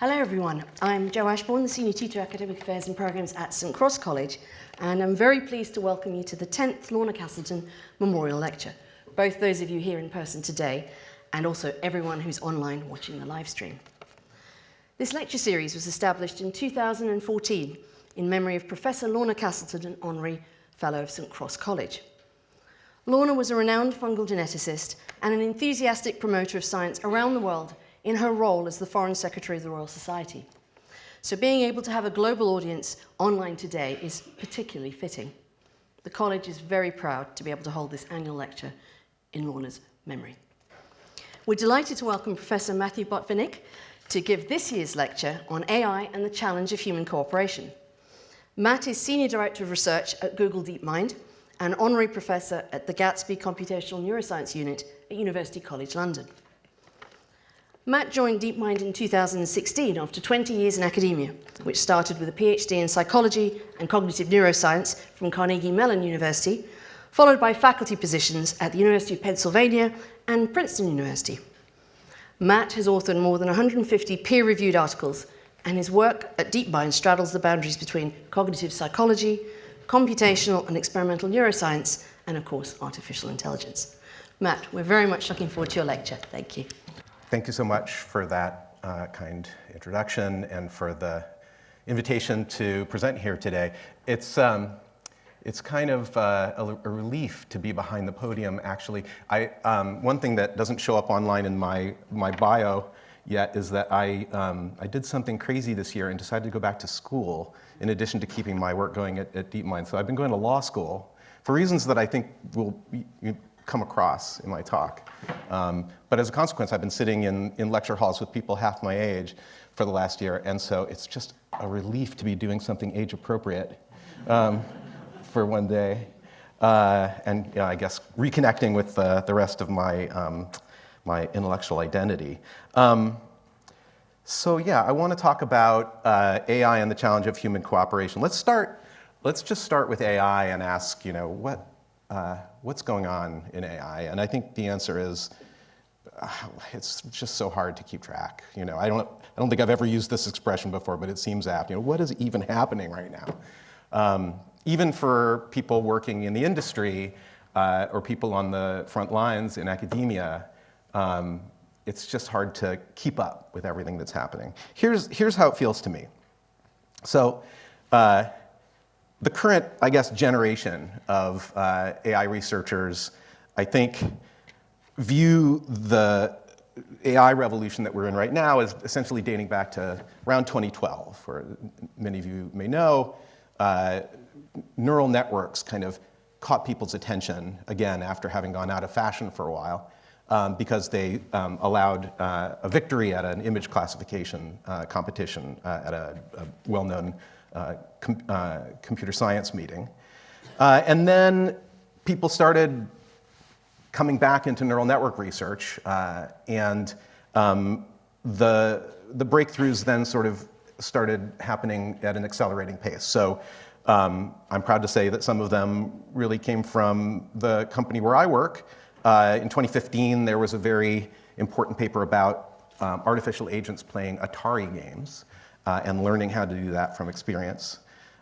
Hello everyone, I'm Jo Ashbourne, the Senior Tutor Academic Affairs and Programmes at St Cross College, and I'm very pleased to welcome you to the 10th Lorna Casselton Memorial Lecture, both those of you here in person today and also everyone who's online watching the live stream. This lecture series was established in 2014 in memory of Professor Lorna Casselton, an Honorary Fellow of St Cross College. Lorna was a renowned fungal geneticist and an enthusiastic promoter of science around the world in her role as the Foreign Secretary of the Royal Society. So being able to have a global audience online today is particularly fitting. The college is very proud to be able to hold this annual lecture in Lorna's memory. We're delighted to welcome Professor Matthew Botvinick to give this year's lecture on AI and the challenge of human cooperation. Matt is Senior Director of Research at Google DeepMind and Honorary Professor at the Gatsby Computational Neuroscience Unit at University College London. Matt joined DeepMind in 2016 after 20 years in academia, which started with a PhD in psychology and cognitive neuroscience from Carnegie Mellon University, followed by faculty positions at the University of Pennsylvania and Princeton University. Matt has authored more than 150 peer-reviewed articles, and his work at DeepMind straddles the boundaries between cognitive psychology, computational and experimental neuroscience, and of course, artificial intelligence. Matt, we're very much looking forward to your lecture. Thank you. Thank you so much for that kind introduction and for the invitation to present here today. It's kind of a relief to be behind the podium, actually. One thing that doesn't show up online in my bio yet is that I did something crazy this year and decided to go back to school in addition to keeping my work going at DeepMind. So I've been going to law school for reasons that I think will come across in my talk. But as a consequence, I've been sitting in lecture halls with people half my age for the last year, and so it's just a relief to be doing something age appropriate for one day. And I guess reconnecting with the rest of my, my intellectual identity. So yeah, I want to talk about AI and the challenge of human cooperation. Let's just start with AI and ask, what's going on in AI? And I think the answer is, it's just so hard to keep track. I don't think I've ever used this expression before, but it seems apt. What is even happening right now? Even for people working in the industry or people on the front lines in academia, it's just hard to keep up with everything that's happening. Here's how it feels to me. So the current, I guess, generation of AI researchers, I think, view the AI revolution that we're in right now as essentially dating back to around 2012, where many of you may know, neural networks kind of caught people's attention, again, after having gone out of fashion for a while, because they allowed a victory at an image classification competition at a well-known computer science meeting. And then people started coming back into neural network research, and the breakthroughs then sort of started happening at an accelerating pace. So I'm proud to say that some of them really came from the company where I work. In 2015, there was a very important paper about artificial agents playing Atari games and learning how to do that from experience.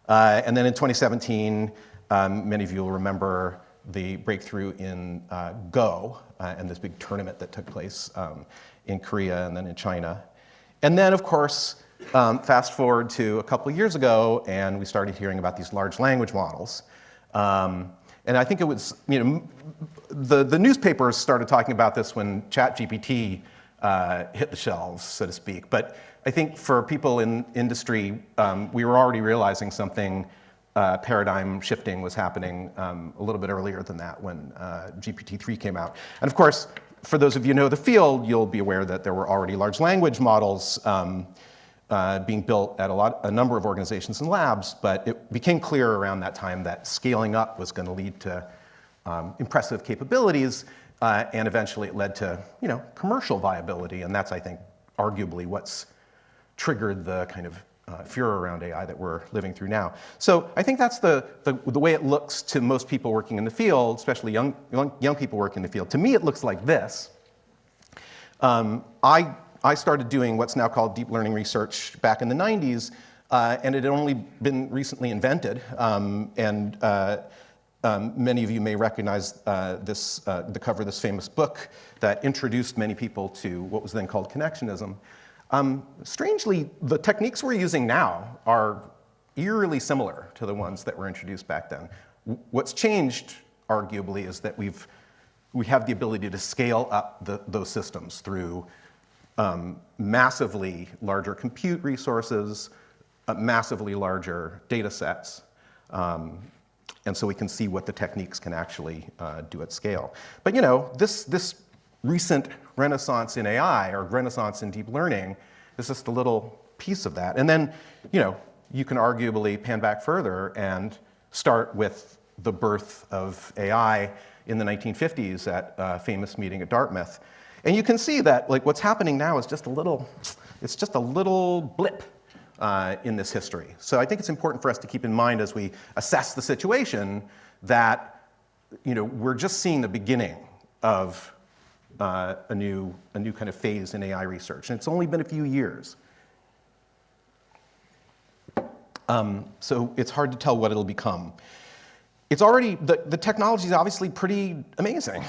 And then in 2017, many of you will remember the breakthrough in Go and this big tournament that took place in Korea and then in China. And then, of course, fast forward to a couple of years ago, and we started hearing about these large language models. And I think it was, the newspapers started talking about this when ChatGPT hit the shelves, so to speak. But I think for people in industry, we were already realizing something paradigm shifting was happening a little bit earlier than that when GPT-3 came out. And of course, for those of you who know the field, you'll be aware that there were already large language models being built at a number of organizations and labs, but it became clear around that time that scaling up was going to lead to impressive capabilities, and eventually it led to commercial viability, and that's, I think, arguably what's triggered the kind of furor around AI that we're living through now. So I think that's the way it looks to most people working in the field, especially young people working in the field. To me, it looks like this. I I started doing what's now called deep learning research back in the 90s, and it had only been recently invented. Many of you may recognize the cover of this famous book that introduced many people to what was then called connectionism. Strangely, the techniques we're using now are eerily similar to the ones that were introduced back then. What's changed, arguably, is that we have the ability to scale up those systems through massively larger compute resources, massively larger data sets. And so we can see what the techniques can actually do at scale. But this recent renaissance in AI or renaissance in deep learning is just a little piece of that. And then, you can arguably pan back further and start with the birth of AI in the 1950s at a famous meeting at Dartmouth. And you can see that what's happening now is just a little blip in this history. So I think it's important for us to keep in mind as we assess the situation that we're just seeing the beginning of a new kind of phase in AI research, and it's only been a few years. So it's hard to tell what it'll become. It's already the technology is obviously pretty amazing.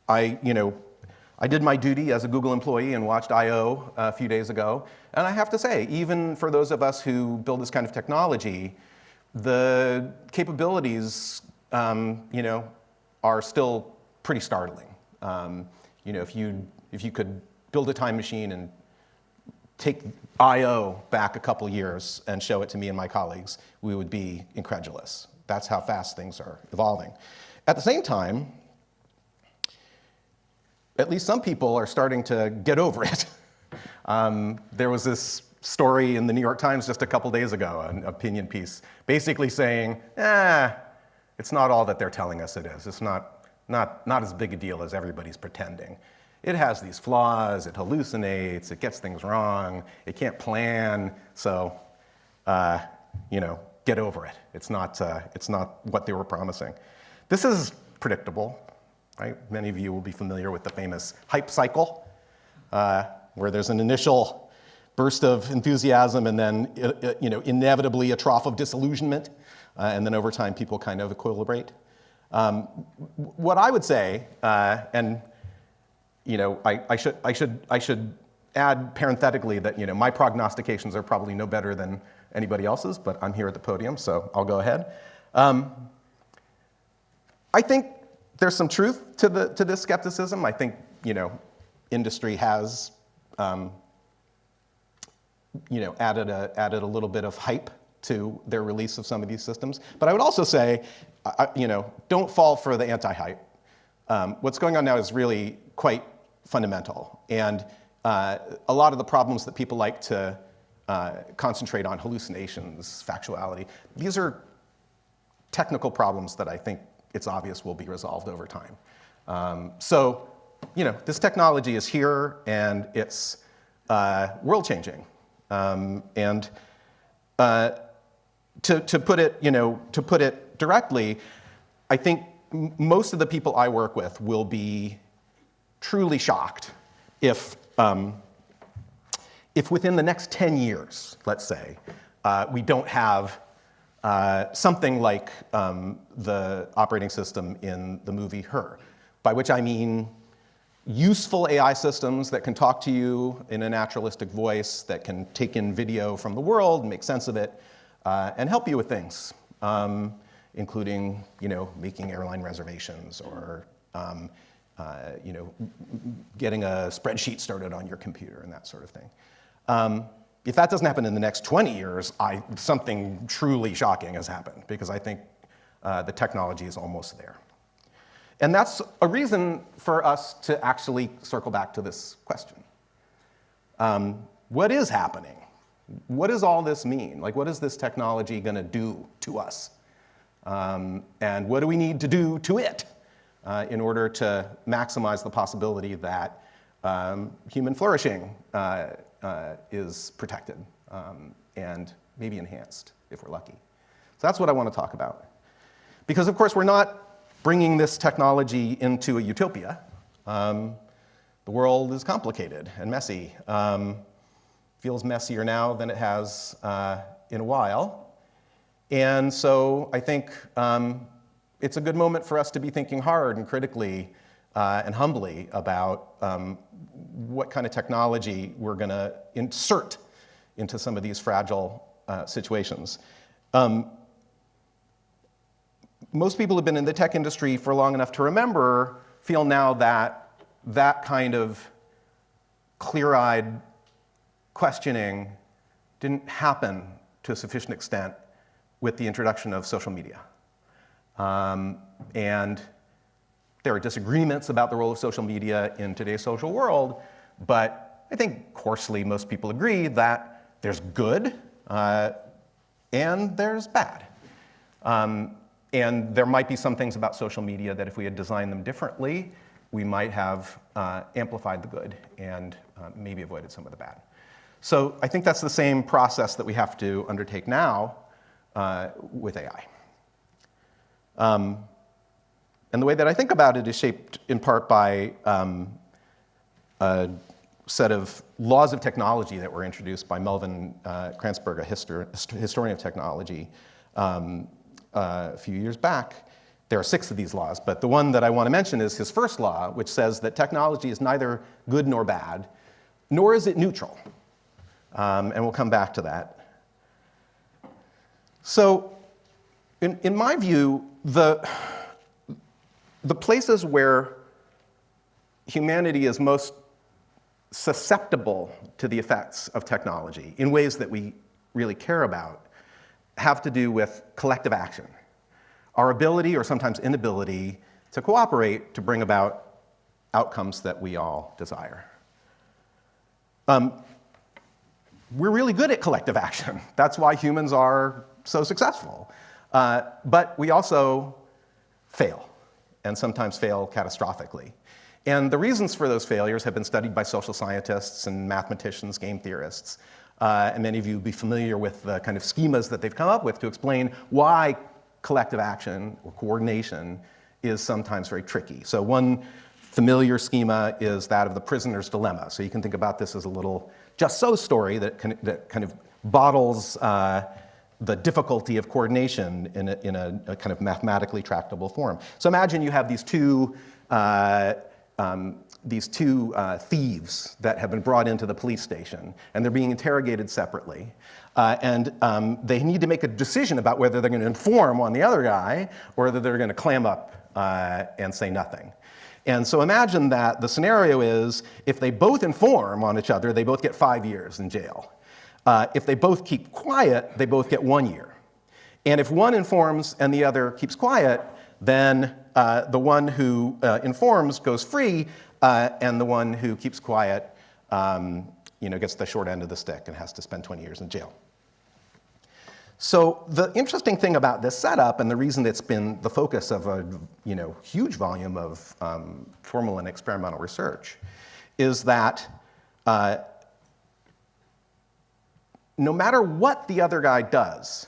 I did my duty as a Google employee and watched I/O a few days ago, and I have to say, even for those of us who build this kind of technology, the capabilities, are still pretty startling. If you could build a time machine and take I/O back a couple years and show it to me and my colleagues, we would be incredulous. That's how fast things are evolving. At the same time, at least some people are starting to get over it. There was this story in the New York Times just a couple days ago, an opinion piece, basically saying, it's not all that they're telling us it is. It's not as big a deal as everybody's pretending. It has these flaws, it hallucinates, it gets things wrong, it can't plan, so, get over it. It's not what they were promising. This is predictable. Right? Many of you will be familiar with the famous hype cycle, where there's an initial burst of enthusiasm and then inevitably a trough of disillusionment, and then over time people kind of equilibrate. What I would say, and I should add parenthetically that my prognostications are probably no better than anybody else's, but I'm here at the podium, so I'll go ahead. I think there's some truth to this skepticism. I think industry has added a little bit of hype to their release of some of these systems. But I would also say, don't fall for the anti-hype. What's going on now is really quite fundamental, and a lot of the problems that people like to concentrate on, hallucinations, factuality, these are technical problems that I think it's obvious will be resolved over time. So, this technology is here and it's world-changing. And to put it directly, I think most of the people I work with will be truly shocked if within the next 10 years, let's say, we don't have something like the operating system in the movie Her, by which I mean useful AI systems that can talk to you in a naturalistic voice, that can take in video from the world, make sense of it, and help you with things, including making airline reservations or getting a spreadsheet started on your computer and that sort of thing. If that doesn't happen in the next 20 years, something truly shocking has happened, because I think the technology is almost there. And that's a reason for us to actually circle back to this question. What is happening? What does all this mean? What is this technology going to do to us? And what do we need to do to it in order to maximize the possibility that human flourishing is protected and maybe enhanced if we're lucky? So that's what I want to talk about. Because, of course, we're not bringing this technology into a utopia. The world is complicated and messy. Feels messier now than it has in a while. And so I think it's a good moment for us to be thinking hard and critically and humbly about what kind of technology we're going to insert into some of these fragile situations. Most people who've been in the tech industry for long enough to remember feel now that that kind of clear-eyed questioning didn't happen to a sufficient extent with the introduction of social media. And there are disagreements about the role of social media in today's social world, but I think coarsely most people agree that there's good and there's bad. And there might be some things about social media that if we had designed them differently, we might have amplified the good and maybe avoided some of the bad. So I think that's the same process that we have to undertake now with AI. And the way that I think about it is shaped in part by a set of laws of technology that were introduced by Melvin Kranzberg, a historian of technology, a few years back. There are 6 of these laws, but the one that I want to mention is his first law, which says that technology is neither good nor bad, nor is it neutral. And we'll come back to that. So in my view, the places where humanity is most susceptible to the effects of technology in ways that we really care about have to do with collective action. Our ability, or sometimes inability, to cooperate to bring about outcomes that we all desire. We're really good at collective action. That's why humans are so successful. But we also fail, and sometimes fail catastrophically. And the reasons for those failures have been studied by social scientists and mathematicians, game theorists. And many of you will be familiar with the kind of schemas that they've come up with to explain why collective action or coordination is sometimes very tricky. So one familiar schema is that of the prisoner's dilemma. So you can think about this as a little just so story that kind of bottles the difficulty of coordination in a kind of mathematically tractable form. So imagine you have these two thieves that have been brought into the police station, and they're being interrogated separately. And they need to make a decision about whether they're going to inform on the other guy or whether they're going to clam up and say nothing. And so imagine that the scenario is if they both inform on each other, they both get 5 years in jail. If they both keep quiet, they both get 1 year. And if one informs and the other keeps quiet, then the one who informs goes free, and the one who keeps quiet gets the short end of the stick and has to spend 20 years in jail. So the interesting thing about this setup, and the reason it's been the focus of a huge volume of formal and experimental research, is that no matter what the other guy does,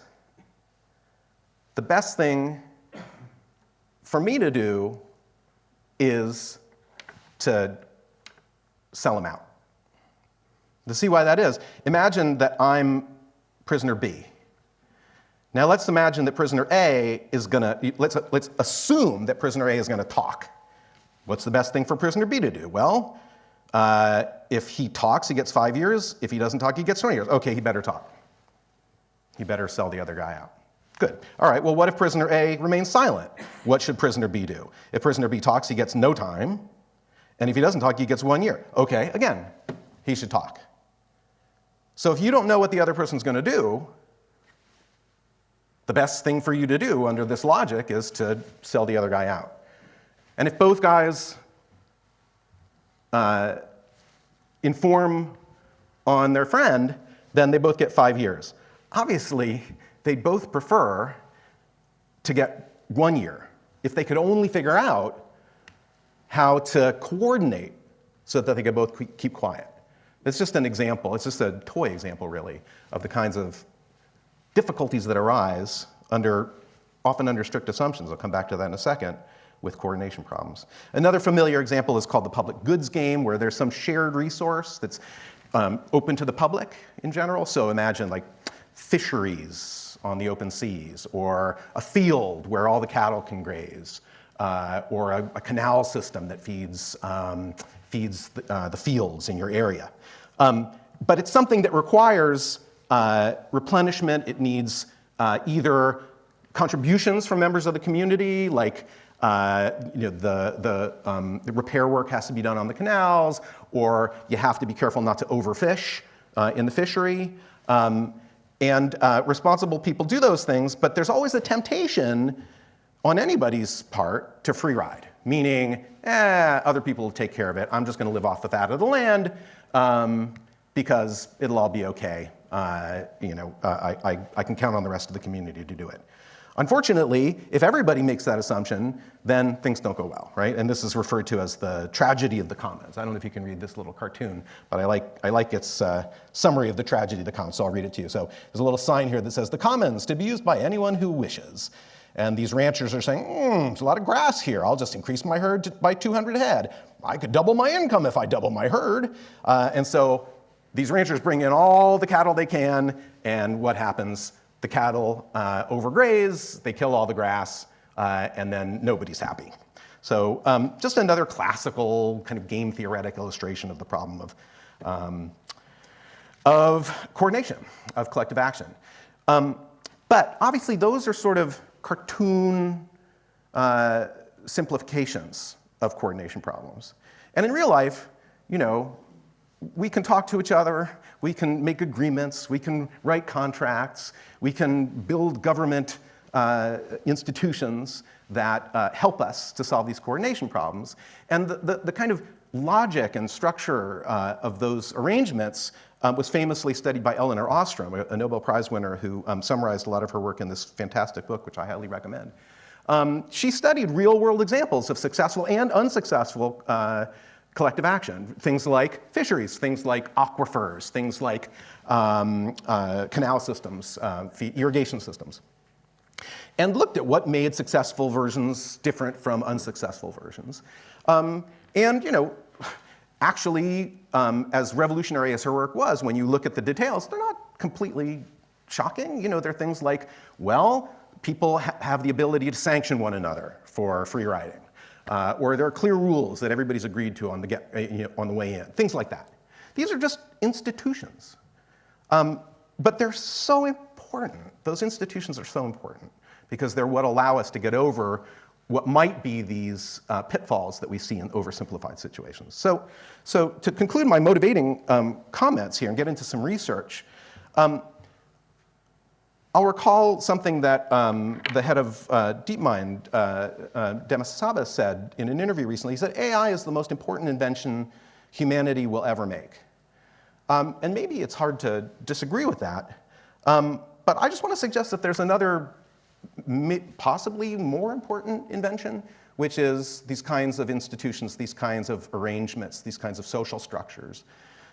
the best thing for me to do is to sell him out. To see why that is, imagine that I'm prisoner B. Now let's imagine that prisoner A is let's assume that prisoner A is gonna talk. What's the best thing for prisoner B to do? Well, if he talks, he gets 5 years. If he doesn't talk, he gets 20 years. Okay, he better talk. He better sell the other guy out. Good. All right, well, what if prisoner A remains silent? What should prisoner B do? If prisoner B talks, he gets no time. And if he doesn't talk, he gets 1 year. Okay, again, he should talk. So if you don't know what the other person's going to do, the best thing for you to do under this logic is to sell the other guy out. And if both guys inform on their friend, then they both get 5 years. Obviously, they'd both prefer to get 1 year if they could only figure out how to coordinate so that they could both keep quiet. It's just an example. It's just a toy example, really, of the kinds of difficulties that arise often under strict assumptions. I'll come back to that in a second, with coordination problems. Another familiar example is called the public goods game, where there's some shared resource that's open to the public in general. So imagine like fisheries on the open seas, or a field where all the cattle can graze, or a canal system that feeds the fields in your area. But it's something that requires replenishment. It needs either contributions from members of the community, like the repair work has to be done on the canals, or you have to be careful not to overfish in the fishery. Responsible people do those things, but there's always a temptation on anybody's part to free ride, meaning, other people will take care of it. I'm just going to live off the fat of the land because it'll all be okay. I can count on the rest of the community to do it. Unfortunately, if everybody makes that assumption, then things don't go well, right? And this is referred to as the tragedy of the commons. I don't know if you can read this little cartoon, but I like its summary of the tragedy of the commons, so I'll read it to you. So there's a little sign here that says, "The commons to be used by anyone who wishes." And these ranchers are saying, there's a lot of grass here. I'll just increase my herd by 200 head. I could double my income if I double my herd. And so these ranchers bring in all the cattle they can, and what happens? The cattle overgraze, they kill all the grass, and then nobody's happy. So just another classical kind of game theoretic illustration of the problem of coordination, of collective action. But obviously those are sort of cartoon simplifications of coordination problems. And in real life, we can talk to each other, we can make agreements, we can write contracts, we can build government institutions that help us to solve these coordination problems. And the kind of logic and structure of those arrangements was famously studied by Elinor Ostrom, a Nobel Prize winner who summarized a lot of her work in this fantastic book, which I highly recommend. She studied real-world examples of successful and unsuccessful collective action, things like fisheries, things like aquifers, things like canal systems, irrigation systems, and looked at what made successful versions different from unsuccessful versions. Actually, as revolutionary as her work was, when you look at the details, they're not completely shocking. There are things like, well, people have the ability to sanction one another for free riding. Or there are clear rules that everybody's agreed to on the way in, things like that. These are just institutions. But they're so important. Those institutions are so important because they're what allow us to get over what might be these pitfalls that we see in oversimplified situations. So to conclude my motivating comments here and get into some research, I'll recall something that the head of DeepMind, Demis Hassabis, said in an interview recently. He said, AI is the most important invention humanity will ever make. And maybe it's hard to disagree with that. But I just want to suggest that there's another possibly more important invention, which is these kinds of institutions, these kinds of arrangements, these kinds of social structures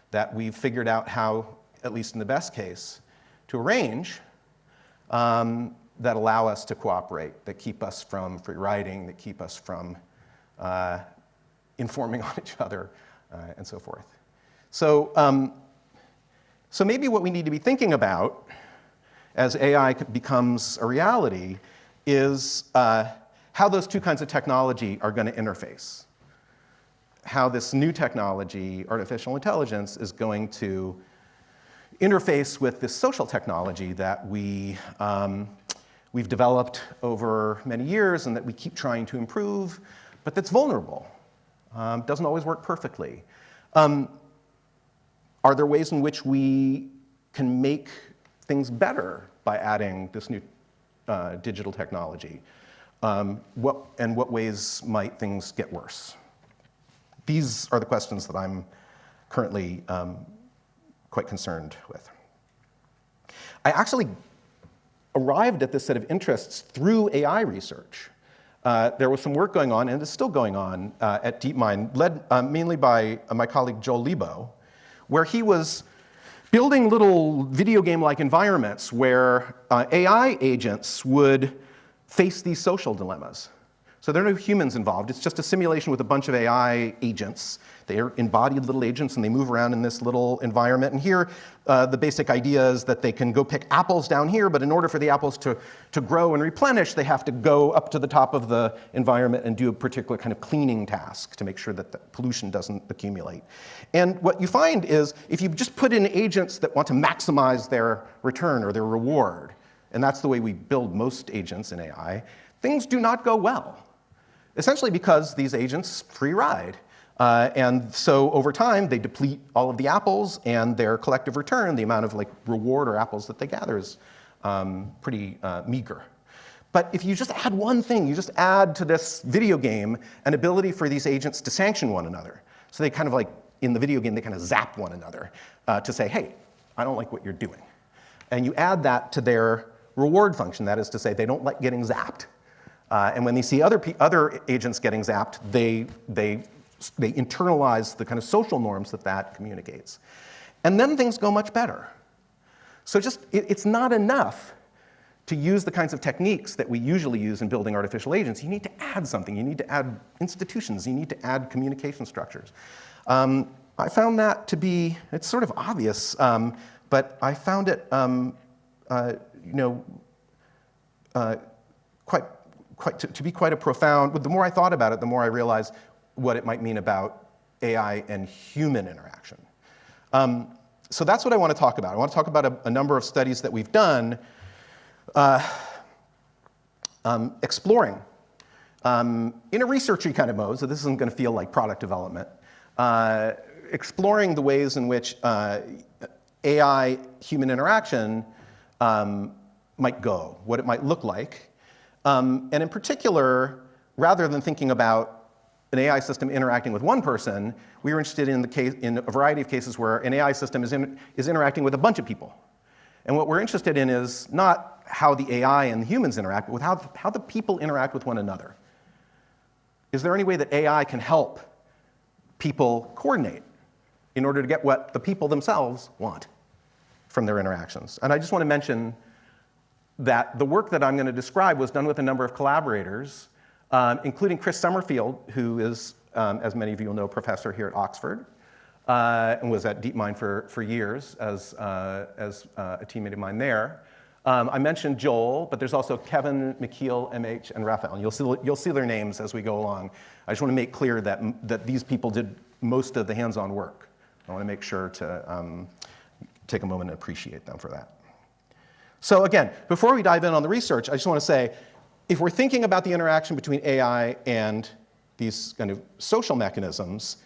that we've figured out how, at least in the best case, to arrange that allow us to cooperate, that keep us from free riding, that keep us from informing on each other, and so forth. So maybe what we need to be thinking about as AI becomes a reality is how those two kinds of technology are going to interface. How this new technology, artificial intelligence, is going to interface with this social technology that we've developed over many years and that we keep trying to improve, but that's vulnerable. Doesn't always work perfectly. Are there ways in which we can make things better by adding this new digital technology? What ways might things get worse? These are the questions that I'm currently quite concerned with. I actually arrived at this set of interests through AI research. There was some work going on, and is still going on, at DeepMind, led mainly by my colleague Joel Lebo, where he was building little video game-like environments where AI agents would face these social dilemmas. So there are no humans involved. It's just a simulation with a bunch of AI agents. They are embodied little agents, and they move around in this little environment. And here, the basic idea is that they can go pick apples down here, but in order for the apples to grow and replenish, they have to go up to the top of the environment and do a particular kind of cleaning task to make sure that the pollution doesn't accumulate. And what you find is, if you just put in agents that want to maximize their return or their reward, and that's the way we build most agents in AI, things do not go well. Essentially because these agents free ride. And so over time, they deplete all of the apples, and their collective return, the amount of reward or apples that they gather, is pretty meager. But if you just add one thing, you just add to this video game an ability for these agents to sanction one another. So they kind of in the video game, they kind of zap one another to say, hey, I don't like what you're doing. And you add that to their reward function, that is to say, they don't like getting zapped. And when they see other agents getting zapped, they internalize the kind of social norms that communicates. And then things go much better. So it's not enough to use the kinds of techniques that we usually use in building artificial agents. You need to add something. You need to add institutions. You need to add communication structures. I found that to be, it's sort of obvious, but I found it to be quite a profound, the more I thought about it, the more I realized what it might mean about AI and human interaction. So that's what I want to talk about. I want to talk about a number of studies that we've done exploring, in a researchy kind of mode, so this isn't going to feel like product development, exploring the ways in which AI-human interaction might go, what it might look like. And in particular, rather than thinking about an AI system interacting with one person, we were interested in a variety of cases where an AI system is interacting with a bunch of people. And what we're interested in is not how the AI and the humans interact, but with how the people interact with one another. Is there any way that AI can help people coordinate in order to get what the people themselves want from their interactions? And I just want to mention that the work that I'm going to describe was done with a number of collaborators, including Chris Summerfield, who is, as many of you will know, professor here at Oxford, and was at DeepMind for years as a teammate of mine there. I mentioned Joel, but there's also Kevin, McKeel, MH, and Raphael. And you'll see their names as we go along. I just want to make clear that these people did most of the hands-on work. I want to make sure to take a moment and appreciate them for that. So again, before we dive in on the research, I just want to say, if we're thinking about the interaction between AI and these kind of social mechanisms,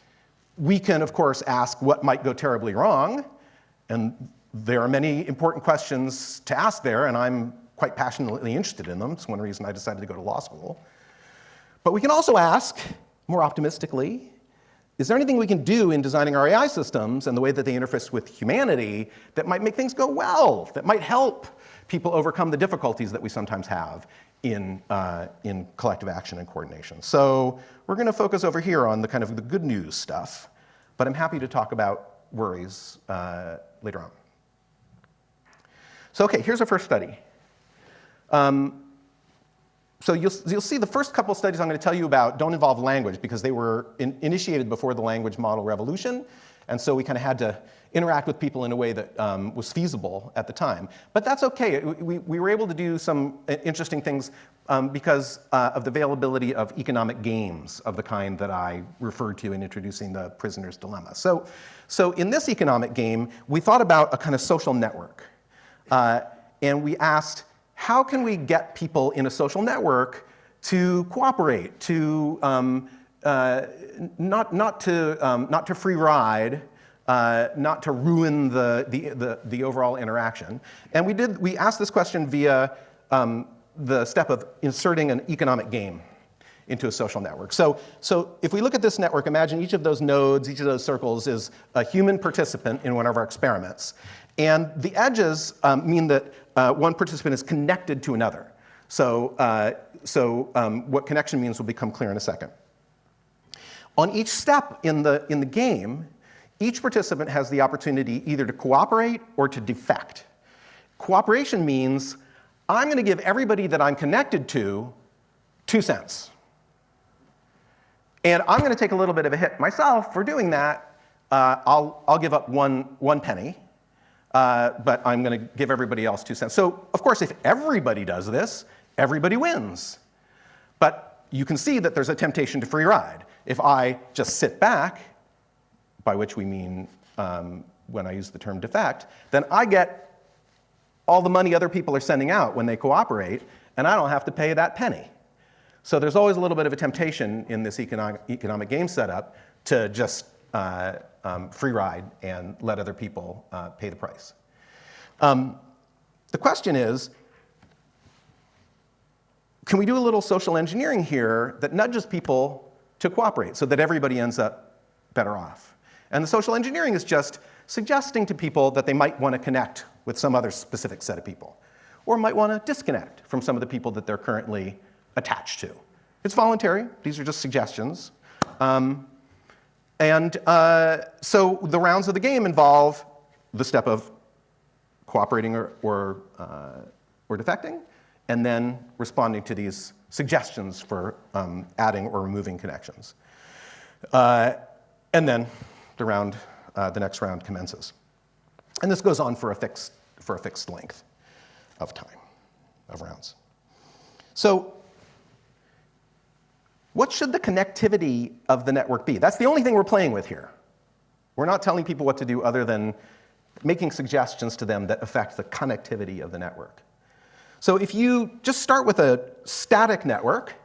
we can, of course, ask what might go terribly wrong. And there are many important questions to ask there, and I'm quite passionately interested in them. It's one reason I decided to go to law school. But we can also ask, more optimistically, is there anything we can do in designing our AI systems and the way that they interface with humanity that might make things go well, that might help people overcome the difficulties that we sometimes have in collective action and coordination? So we're going to focus over here on the kind of the good news stuff, but I'm happy to talk about worries later on. So okay, here's our first study. So you'll see the first couple of studies I'm going to tell you about don't involve language because they were initiated before the language model revolution, and so we kind of had to interact with people in a way that was feasible at the time. But that's okay. We were able to do some interesting things because of the availability of economic games of the kind that I referred to in introducing the prisoner's dilemma. So in this economic game, we thought about a kind of social network. And we asked, how can we get people in a social network to cooperate, to not to free ride, not to ruin the overall interaction? And we asked this question via the step of inserting an economic game into a social network. So if we look at this network, imagine each of those nodes, each of those circles is a human participant in one of our experiments. And the edges mean that one participant is connected to another. So what connection means will become clear in a second. On each step in the game, each participant has the opportunity either to cooperate or to defect. Cooperation means I'm going to give everybody that I'm connected to 2 cents. And I'm going to take a little bit of a hit myself for doing that. I'll give up one penny, but I'm going to give everybody else 2 cents. So, of course, if everybody does this, everybody wins. But you can see that there's a temptation to free ride. If I just sit back, by which we mean when I use the term defect, then I get all the money other people are sending out when they cooperate, and I don't have to pay that penny. So there's always a little bit of a temptation in this economic game setup to just free ride and let other people pay the price. The question is, can we do a little social engineering here that nudges people to cooperate so that everybody ends up better off? And the social engineering is just suggesting to people that they might want to connect with some other specific set of people, or might want to disconnect from some of the people that they're currently attached to. It's voluntary. These are just suggestions. So the rounds of the game involve the step of cooperating or defecting, and then responding to these suggestions for adding or removing connections. And then the next round commences. And this goes on for a fixed length of time, of rounds. So what should the connectivity of the network be? That's the only thing we're playing with here. We're not telling people what to do other than making suggestions to them that affect the connectivity of the network. So if you just start with a static network,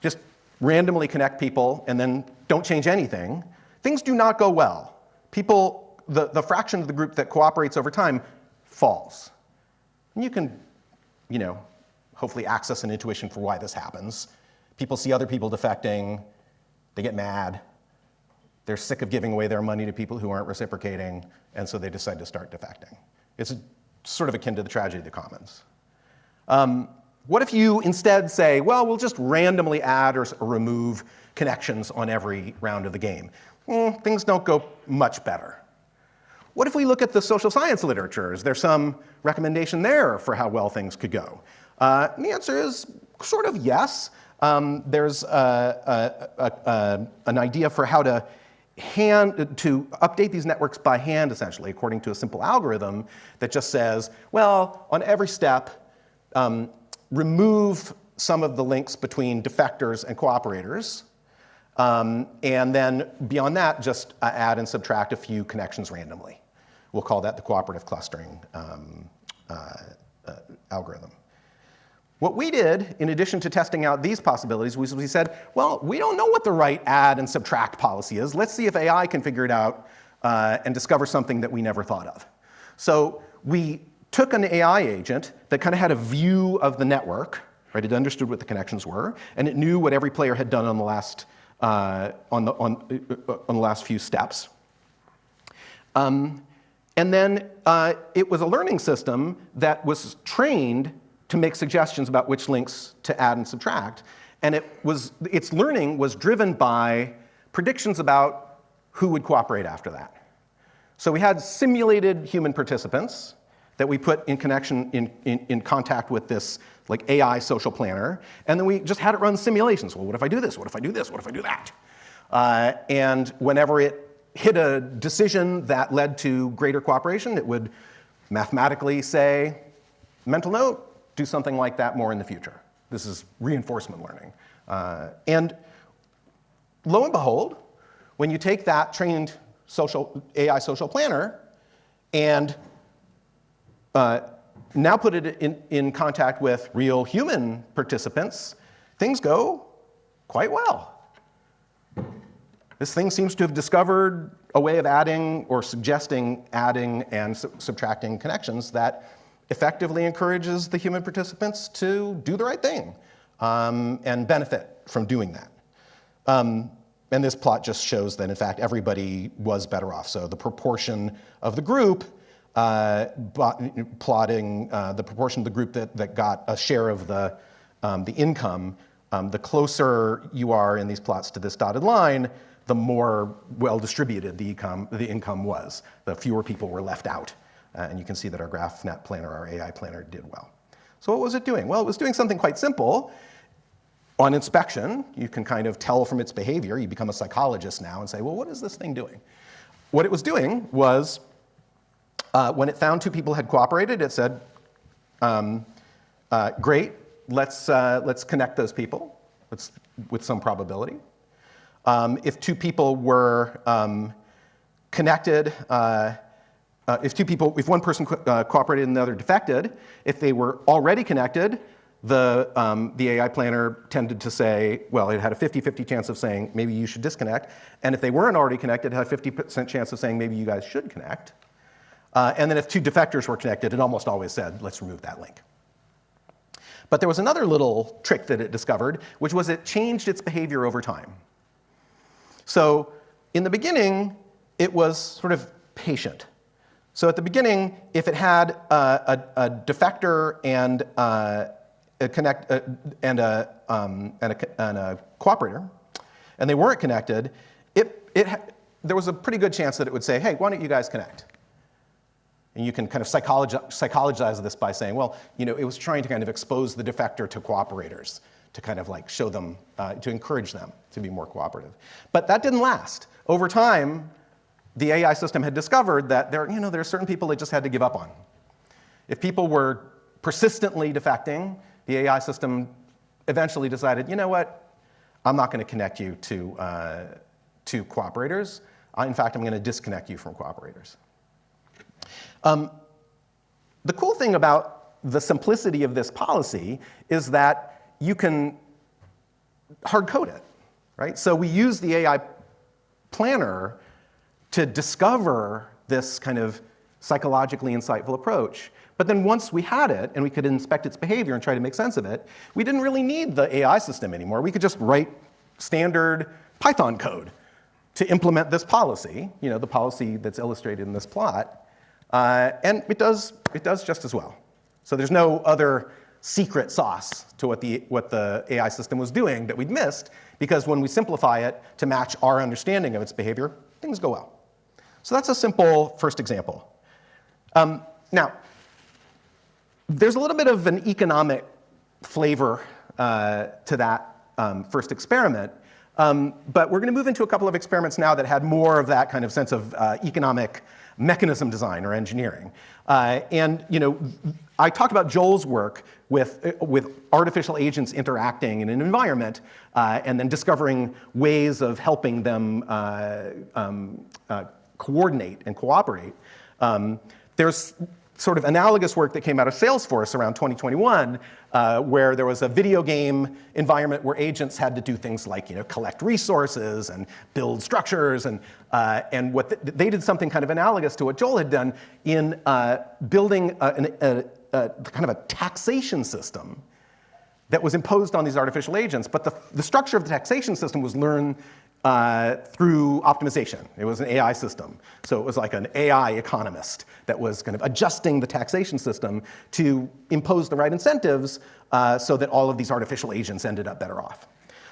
just randomly connect people and then don't change anything, things do not go well. People, the fraction of the group that cooperates over time falls. And you can, hopefully access an intuition for why this happens. People see other people defecting, they get mad, they're sick of giving away their money to people who aren't reciprocating, and so they decide to start defecting. It's sort of akin to the tragedy of the commons. What if you instead say, well, we'll just randomly add or remove connections on every round of the game? Things don't go much better. What if we look at the social science literature? Is there some recommendation there for how well things could go? And the answer is sort of yes. There's an idea for how to update these networks by hand, essentially, according to a simple algorithm that just says, well, on every step, remove some of the links between defectors and cooperators, and then beyond that, just add and subtract a few connections randomly. We'll call that the cooperative clustering algorithm. What we did, in addition to testing out these possibilities, was we said, well, we don't know what the right add and subtract policy is. Let's see if AI can figure it out and discover something that we never thought of. So we took an AI agent that kind of had a view of the network, right? It understood what the connections were, and it knew what every player had done on the last few steps. And then it was a learning system that was trained to make suggestions about which links to add and subtract. And its learning was driven by predictions about who would cooperate after that. So we had simulated human participants that we put in contact with this like AI social planner, and then we just had it run simulations. Well, what if I do this? What if I do this? What if I do that? And whenever it hit a decision that led to greater cooperation, it would mathematically say, mental note, do something like that more in the future. This is reinforcement learning. And lo and behold, when you take that trained AI social planner and now put it in contact with real human participants, things go quite well. This thing seems to have discovered a way of adding or suggesting adding and subtracting connections that effectively encourages the human participants to do the right thing and benefit from doing that. And this plot just shows that, in fact, everybody was better off. So the proportion of the group plotting the proportion of the group that got a share of the income, the closer you are in these plots to this dotted line, the more well-distributed the income was. The fewer people were left out. And you can see that our GraphNet planner, our AI planner, did well. So what was it doing? Well, it was doing something quite simple. On inspection, you can kind of tell from its behavior. You become a psychologist now and say, well, what is this thing doing? What it was doing was, when it found two people had cooperated, it said, great, let's connect those people with some probability. If two people were connected, if one person cooperated and the other defected, if they were already connected, the AI planner tended to say, well, it had a 50-50 chance of saying, maybe you should disconnect. And if they weren't already connected, it had a 50% chance of saying, maybe you guys should connect. And then if two defectors were connected, it almost always said, let's remove that link. But there was another little trick that it discovered, which was it changed its behavior over time. So in the beginning, it was sort of patient. So at the beginning, if it had a defector and a cooperator, and they weren't connected, there was a pretty good chance that it would say, hey, why don't you guys connect? And you can kind of psychologize this by saying, well, it was trying to kind of expose the defector to cooperators, to kind of like show them, to encourage them to be more cooperative. But that didn't last. Over time, the AI system had discovered that there are certain people it just had to give up on. If people were persistently defecting, the AI system eventually decided, you know what, I'm not going to connect you to cooperators. In fact, I'm going to disconnect you from cooperators. The cool thing about the simplicity of this policy is that you can hard code it, right? So we use the AI planner to discover this kind of psychologically insightful approach. But then once we had it and we could inspect its behavior and try to make sense of it, we didn't really need the AI system anymore. We could just write standard Python code to implement this policy, the policy that's illustrated in this plot. And it does just as well. So there's no other secret sauce to what the AI system was doing that we'd missed, because when we simplify it to match our understanding of its behavior, things go well. So that's a simple first example. Now, there's a little bit of an economic flavor to that first experiment. But we're going to move into a couple of experiments now that had more of that kind of sense of economic mechanism design or engineering. I talked about Joel's work with artificial agents interacting in an environment and then discovering ways of helping them coordinate and cooperate. There's sort of analogous work that came out of Salesforce around 2021, where there was a video game environment where agents had to do things like collect resources and build structures, and they did something kind of analogous to what Joel had done in building a kind of a taxation system that was imposed on these artificial agents. But the structure of the taxation system was learned through optimization. It was an AI system. So it was like an AI economist that was kind of adjusting the taxation system to impose the right incentives so that all of these artificial agents ended up better off.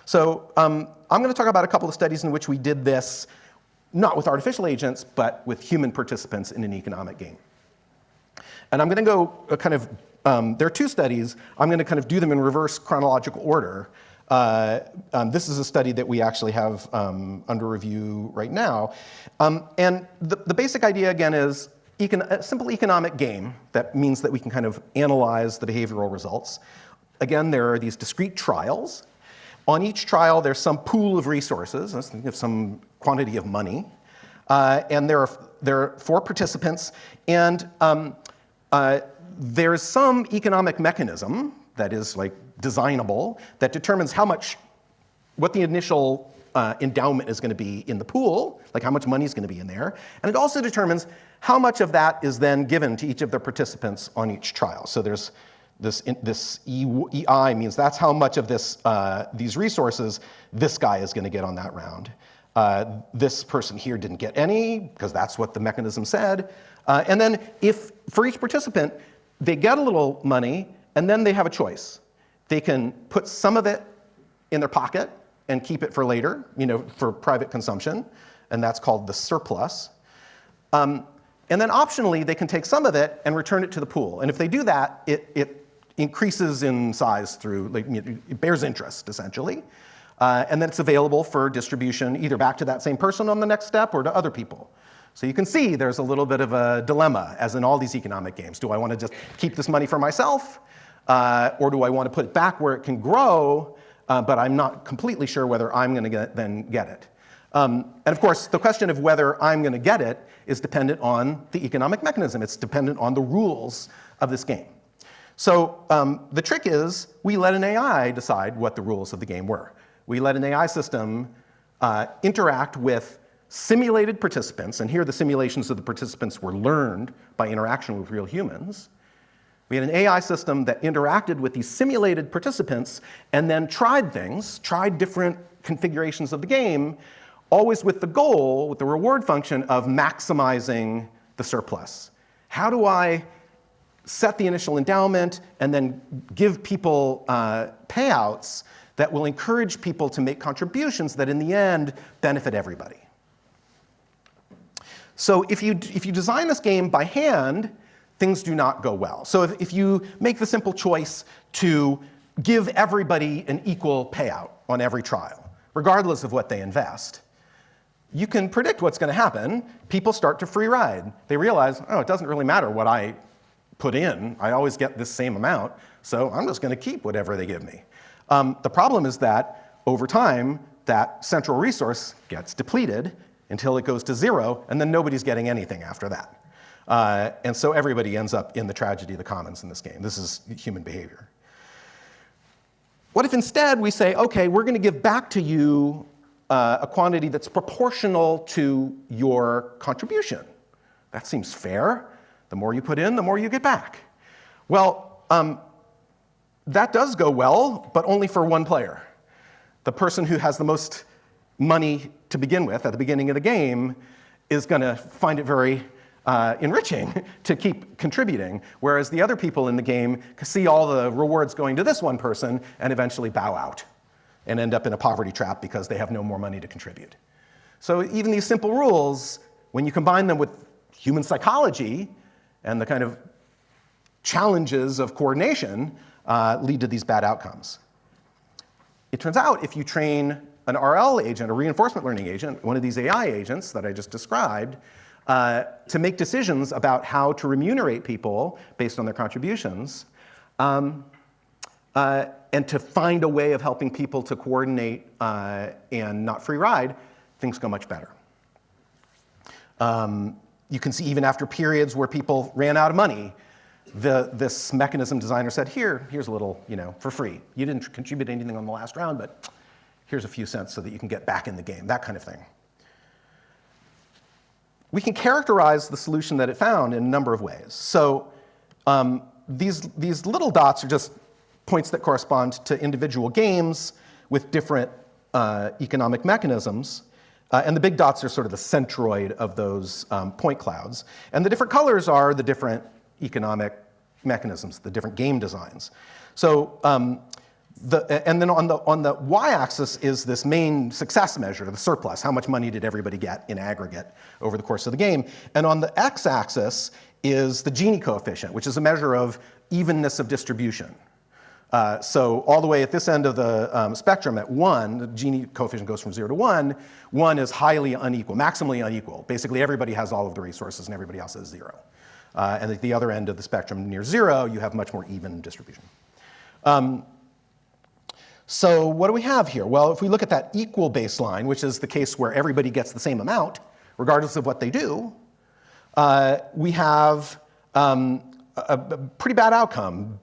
So I'm going to talk about a couple of studies in which we did this, not with artificial agents, but with human participants in an economic game. And I'm going to go there are two studies. I'm going to kind of do them in reverse chronological order. This is a study that we actually have under review right now. And the basic idea, again, is a simple economic game. That means that we can kind of analyze the behavioral results. Again, there are these discrete trials. On each trial, there's some pool of resources. Let's think of some quantity of money. And there are 4 participants. And there's some economic mechanism that is like designable that determines what the initial endowment is going to be in the pool, like how much money is going to be in there. And it also determines how much of that is then given to each of the participants on each trial. So there's this EI means that's how much of these resources this guy is going to get on that round. This person here didn't get any because that's what the mechanism said. And then if for each participant, they get a little money and then they have a choice. They can put some of it in their pocket and keep it for later, for private consumption, and that's called the surplus. And then optionally, they can take some of it and return it to the pool. And if they do that, it increases in size through, like, it bears interest, essentially. And then it's available for distribution either back to that same person on the next step or to other people. So you can see there's a little bit of a dilemma, as in all these economic games. Do I want to just keep this money for myself? Or do I want to put it back where it can grow, but I'm not completely sure whether I'm going to then get it? And of course, the question of whether I'm going to get it is dependent on the economic mechanism. It's dependent on the rules of this game. So the trick is we let an AI decide what the rules of the game were. We let an AI system interact with simulated participants, and here the simulations of the participants were learned by interaction with real humans. We had an AI system that interacted with these simulated participants and then tried things, tried different configurations of the game, always with the goal, with the reward function of maximizing the surplus. How do I set the initial endowment and then give people payouts that will encourage people to make contributions that in the end benefit everybody? So if you design this game by hand, things do not go well. So if you make the simple choice to give everybody an equal payout on every trial, regardless of what they invest, you can predict what's going to happen. People start to free ride. They realize, oh, it doesn't really matter what I put in. I always get this same amount, so I'm just going to keep whatever they give me. The problem is that over time, that central resource gets depleted until it goes to zero, and then nobody's getting anything after that. And so everybody ends up in the tragedy of the commons in this game. This is human behavior. What if instead we say, okay, we're going to give back to you a quantity that's proportional to your contribution? That seems fair. The more you put in, the more you get back. Well, that does go well, but only for one player. The person who has the most money to begin with at the beginning of the game is going to find it very enriching to keep contributing, whereas the other people in the game see all the rewards going to this one person and eventually bow out and end up in a poverty trap because they have no more money to contribute. So even these simple rules, when you combine them with human psychology and the kind of challenges of coordination, lead to these bad outcomes. It turns out if you train an RL agent, a reinforcement learning agent, one of these AI agents that I just described, to make decisions about how to remunerate people based on their contributions, and to find a way of helping people to coordinate and not free ride, things go much better. You can see even after periods where people ran out of money, this mechanism designer said, here's a little, for free. You didn't contribute anything on the last round, but here's a few cents so that you can get back in the game, that kind of thing. We can characterize the solution that it found in a number of ways. So these little dots are just points that correspond to individual games with different economic mechanisms. And the big dots are sort of the centroid of those point clouds. And the different colors are the different economic mechanisms, the different game designs. So, and then on the y-axis is this main success measure, the surplus. How much money did everybody get in aggregate over the course of the game? And on the x-axis is the Gini coefficient, which is a measure of evenness of distribution. So all the way at this end of the spectrum at 1, the Gini coefficient goes from 0 to 1. 1 is highly unequal, maximally unequal. Basically, everybody has all of the resources and everybody else has 0. And at the other end of the spectrum, near 0, you have much more even distribution. So what do we have here? Well, if we look at that equal baseline, which is the case where everybody gets the same amount, regardless of what they do, we have a pretty bad outcome.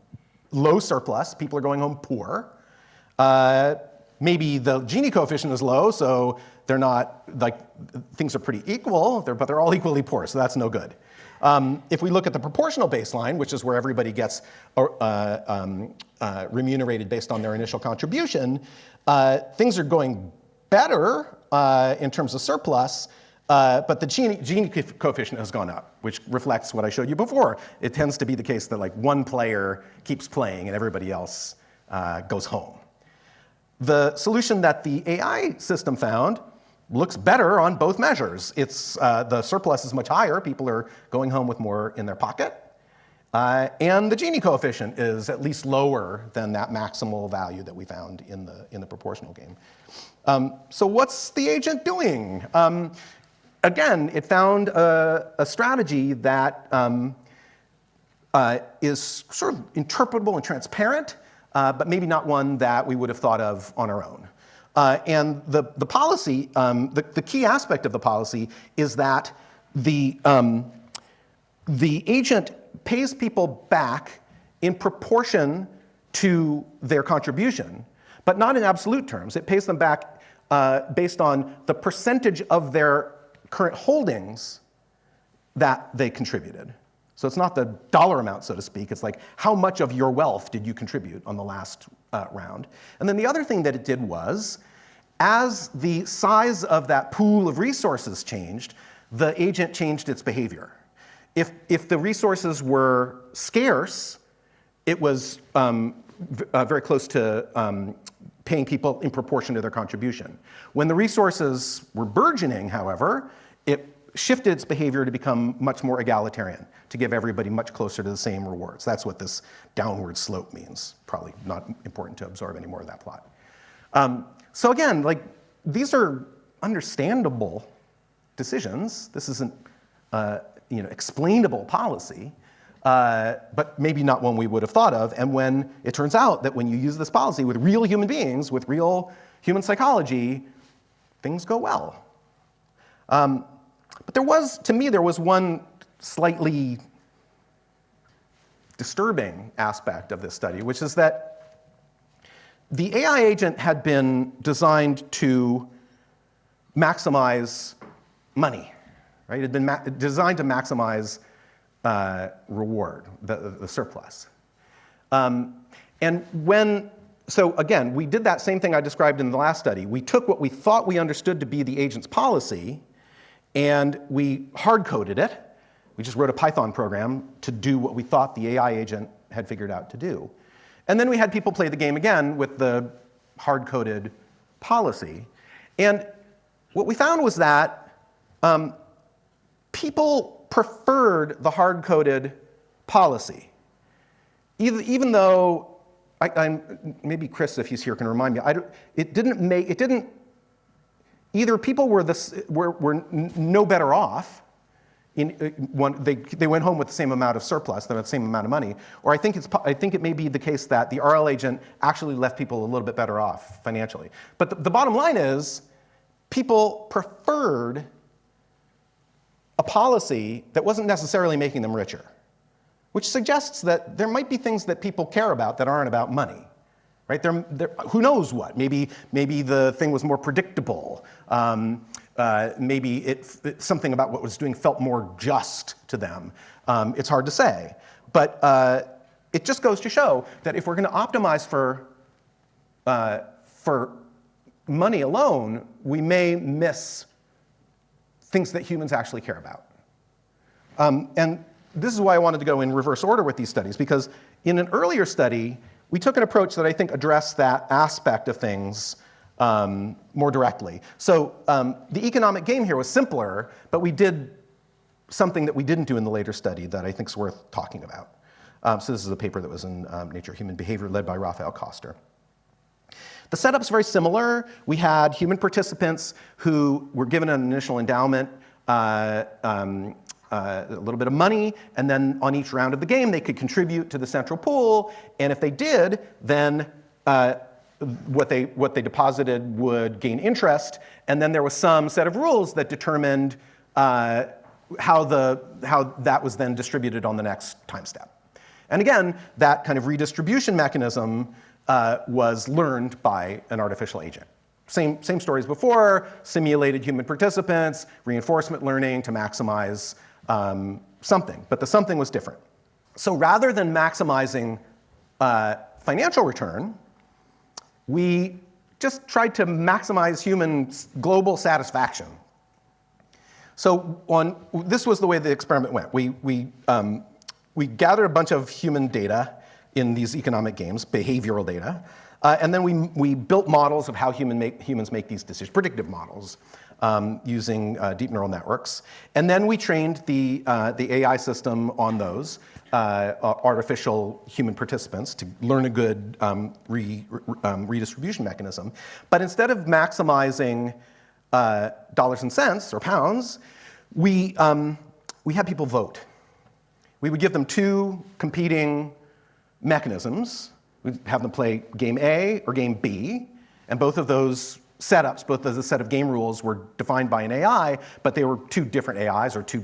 Low surplus, people are going home poor. Maybe the Gini coefficient is low, so they're not, like, things are pretty equal, but they're all equally poor, so that's no good. If we look at the proportional baseline, which is where everybody gets remunerated based on their initial contribution, things are going better in terms of surplus, but the Gini coefficient has gone up, which reflects what I showed you before. It tends to be the case that like one player keeps playing and everybody else goes home. The solution that the AI system found looks better on both measures. The surplus is much higher. People are going home with more in their pocket. And the Gini coefficient is at least lower than that maximal value that we found in the proportional game. So what's the agent doing? Again, it found a strategy that is sort of interpretable and transparent, but maybe not one that we would have thought of on our own. And the policy, the key aspect of the policy is that the agent pays people back in proportion to their contribution, but not in absolute terms. It pays them back based on the percentage of their current holdings that they contributed. So it's not the dollar amount, so to speak. It's like, how much of your wealth did you contribute on the last round? And then the other thing that it did was, as the size of that pool of resources changed, the agent changed its behavior. If the resources were scarce, it was very close to paying people in proportion to their contribution. When the resources were burgeoning, however, it shifted its behavior to become much more egalitarian, to give everybody much closer to the same rewards. That's what this downward slope means. Probably not important to absorb any more of that plot. So again, like, these are understandable decisions. This isn't explainable policy, but maybe not one we would have thought of. And when it turns out that when you use this policy with real human beings, with real human psychology, things go well. But to me, there was one slightly disturbing aspect of this study, which is that the AI agent had been designed to maximize money, right? It had been designed to maximize reward, the surplus. So again, we did that same thing I described in the last study. We took what we thought we understood to be the agent's policy, and we hard-coded it. We just wrote a Python program to do what we thought the AI agent had figured out to do. And then we had people play the game again with the hard-coded policy. And what we found was that people preferred the hard-coded policy, even though maybe Chris, if he's here, can remind me. Either people were no better off. They went home with the same amount of surplus, the same amount of money, or I think it may be the case that the RL agent actually left people a little bit better off financially. But the bottom line is, people preferred a policy that wasn't necessarily making them richer, which suggests that there might be things that people care about that aren't about money. Right? Who knows what? Maybe the thing was more predictable. Maybe something about what it was doing felt more just to them. It's hard to say. But it just goes to show that if we're going to optimize for money alone, we may miss things that humans actually care about. And this is why I wanted to go in reverse order with these studies, because in an earlier study, we took an approach that I think addressed that aspect of things more directly. So the economic game here was simpler, but we did something that we didn't do in the later study that I think is worth talking about. So this is a paper that was in Nature Human Behavior led by Raphael Koster. The setup's very similar. We had human participants who were given an initial endowment, a little bit of money, and then on each round of the game, they could contribute to the central pool, and if they did, then what they deposited would gain interest, and then there was some set of rules that determined how that was then distributed on the next time step. And again, that kind of redistribution mechanism was learned by an artificial agent. Same stories before, simulated human participants, reinforcement learning to maximize something, but the something was different. So rather than maximizing financial return, we just tried to maximize human global satisfaction. So this was the way the experiment went. We gathered a bunch of human data in these economic games, behavioral data, and then we built models of how humans make these decisions, predictive models. using deep neural networks. And then we trained the AI system on those artificial human participants to learn a good redistribution mechanism. But instead of maximizing dollars and cents or pounds, we had people vote. We would give them two competing mechanisms. We'd have them play game A or game B, and both of those setups, both as a set of game rules, were defined by an AI, but they were two different AIs or two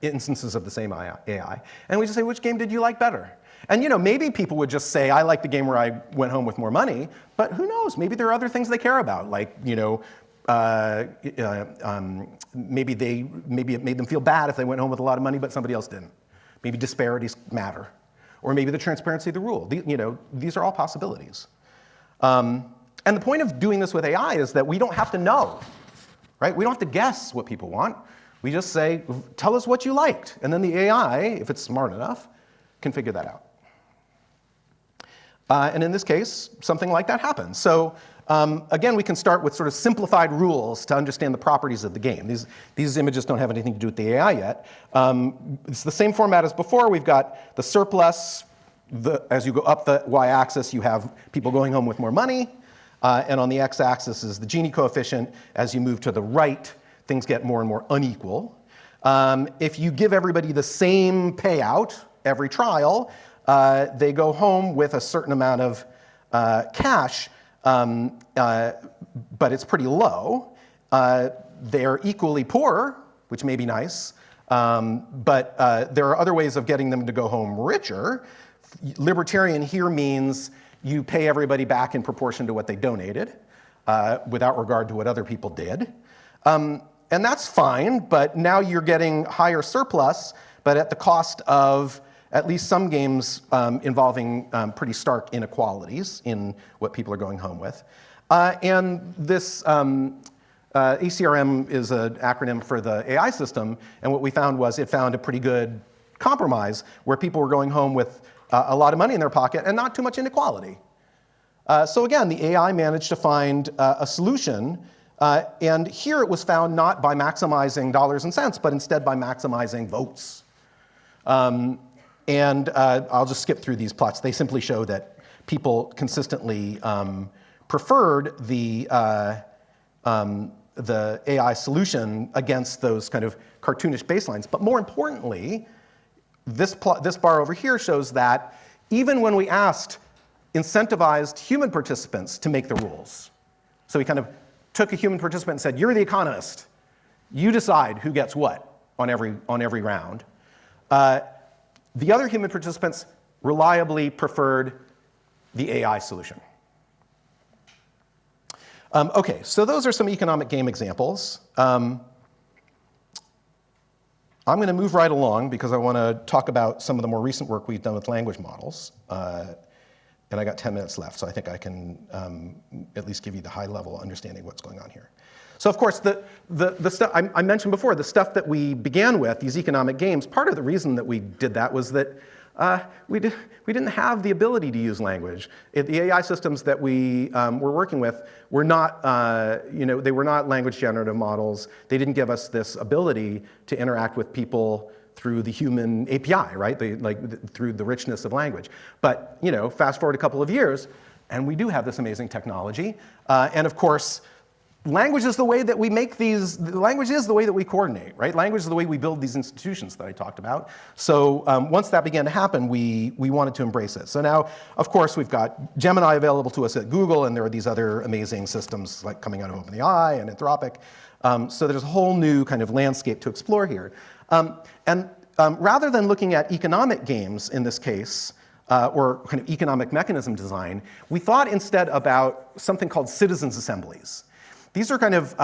instances of the same AI. And we just say, which game did you like better? And maybe people would just say, I like the game where I went home with more money, but who knows? Maybe there are other things they care about, like maybe it made them feel bad if they went home with a lot of money, but somebody else didn't. Maybe disparities matter, or maybe the transparency of the rule. These are all possibilities. And the point of doing this with AI is that we don't have to know, right? We don't have to guess what people want. We just say, tell us what you liked, and then the AI, if it's smart enough, can figure that out. And in this case, something like that happens. So again, we can start with sort of simplified rules to understand the properties of the game. These images don't have anything to do with the AI yet. It's the same format as before. We've got the surplus. As you go up the y-axis, you have people going home with more money. And on the x-axis is the Gini coefficient. As you move to the right, things get more and more unequal. If you give everybody the same payout every trial, they go home with a certain amount of cash, but it's pretty low. They're equally poor, which may be nice, but there are other ways of getting them to go home richer. Libertarian here means you pay everybody back in proportion to what they donated, without regard to what other people did. And that's fine, but now you're getting higher surplus, but at the cost of at least some games involving pretty stark inequalities in what people are going home with. And this ACRM is an acronym for the AI system, and what we found was it found a pretty good compromise where people were going home with a lot of money in their pocket and not too much inequality. So again, the AI managed to find a solution, and here it was found not by maximizing dollars and cents, but instead by maximizing votes. And I'll just skip through these plots. They simply show that people consistently preferred the AI solution against those kind of cartoonish baselines. But more importantly, this bar over here shows that even when we asked incentivized human participants to make the rules, so we kind of took a human participant and said, you're the economist, you decide who gets what on every round. The other human participants reliably preferred the AI solution. Okay, so those are some economic game examples. I'm going to move right along because I want to talk about some of the more recent work we've done with language models. And I got 10 minutes left, so I think I can at least give you the high-level understanding of what's going on here. So of course, the stuff I mentioned before, the stuff that we began with, these economic games, part of the reason that we did that was that we didn't have the ability to use language. The AI systems that we were working with were not, they were not language generative models. They didn't give us this ability to interact with people through the human API, right? Through the richness of language. But fast forward a couple of years, and we do have this amazing technology. And of course, language is the way that we make these. Language is the way that we coordinate, right? Language is the way we build these institutions that I talked about. So once that began to happen, we wanted to embrace it. So now, of course, we've got Gemini available to us at Google, and there are these other amazing systems like coming out of OpenAI and Anthropic. So there's a whole new kind of landscape to explore here. And rather than looking at economic games in this case, or kind of economic mechanism design, we thought instead about something called citizens' assemblies. These are kind of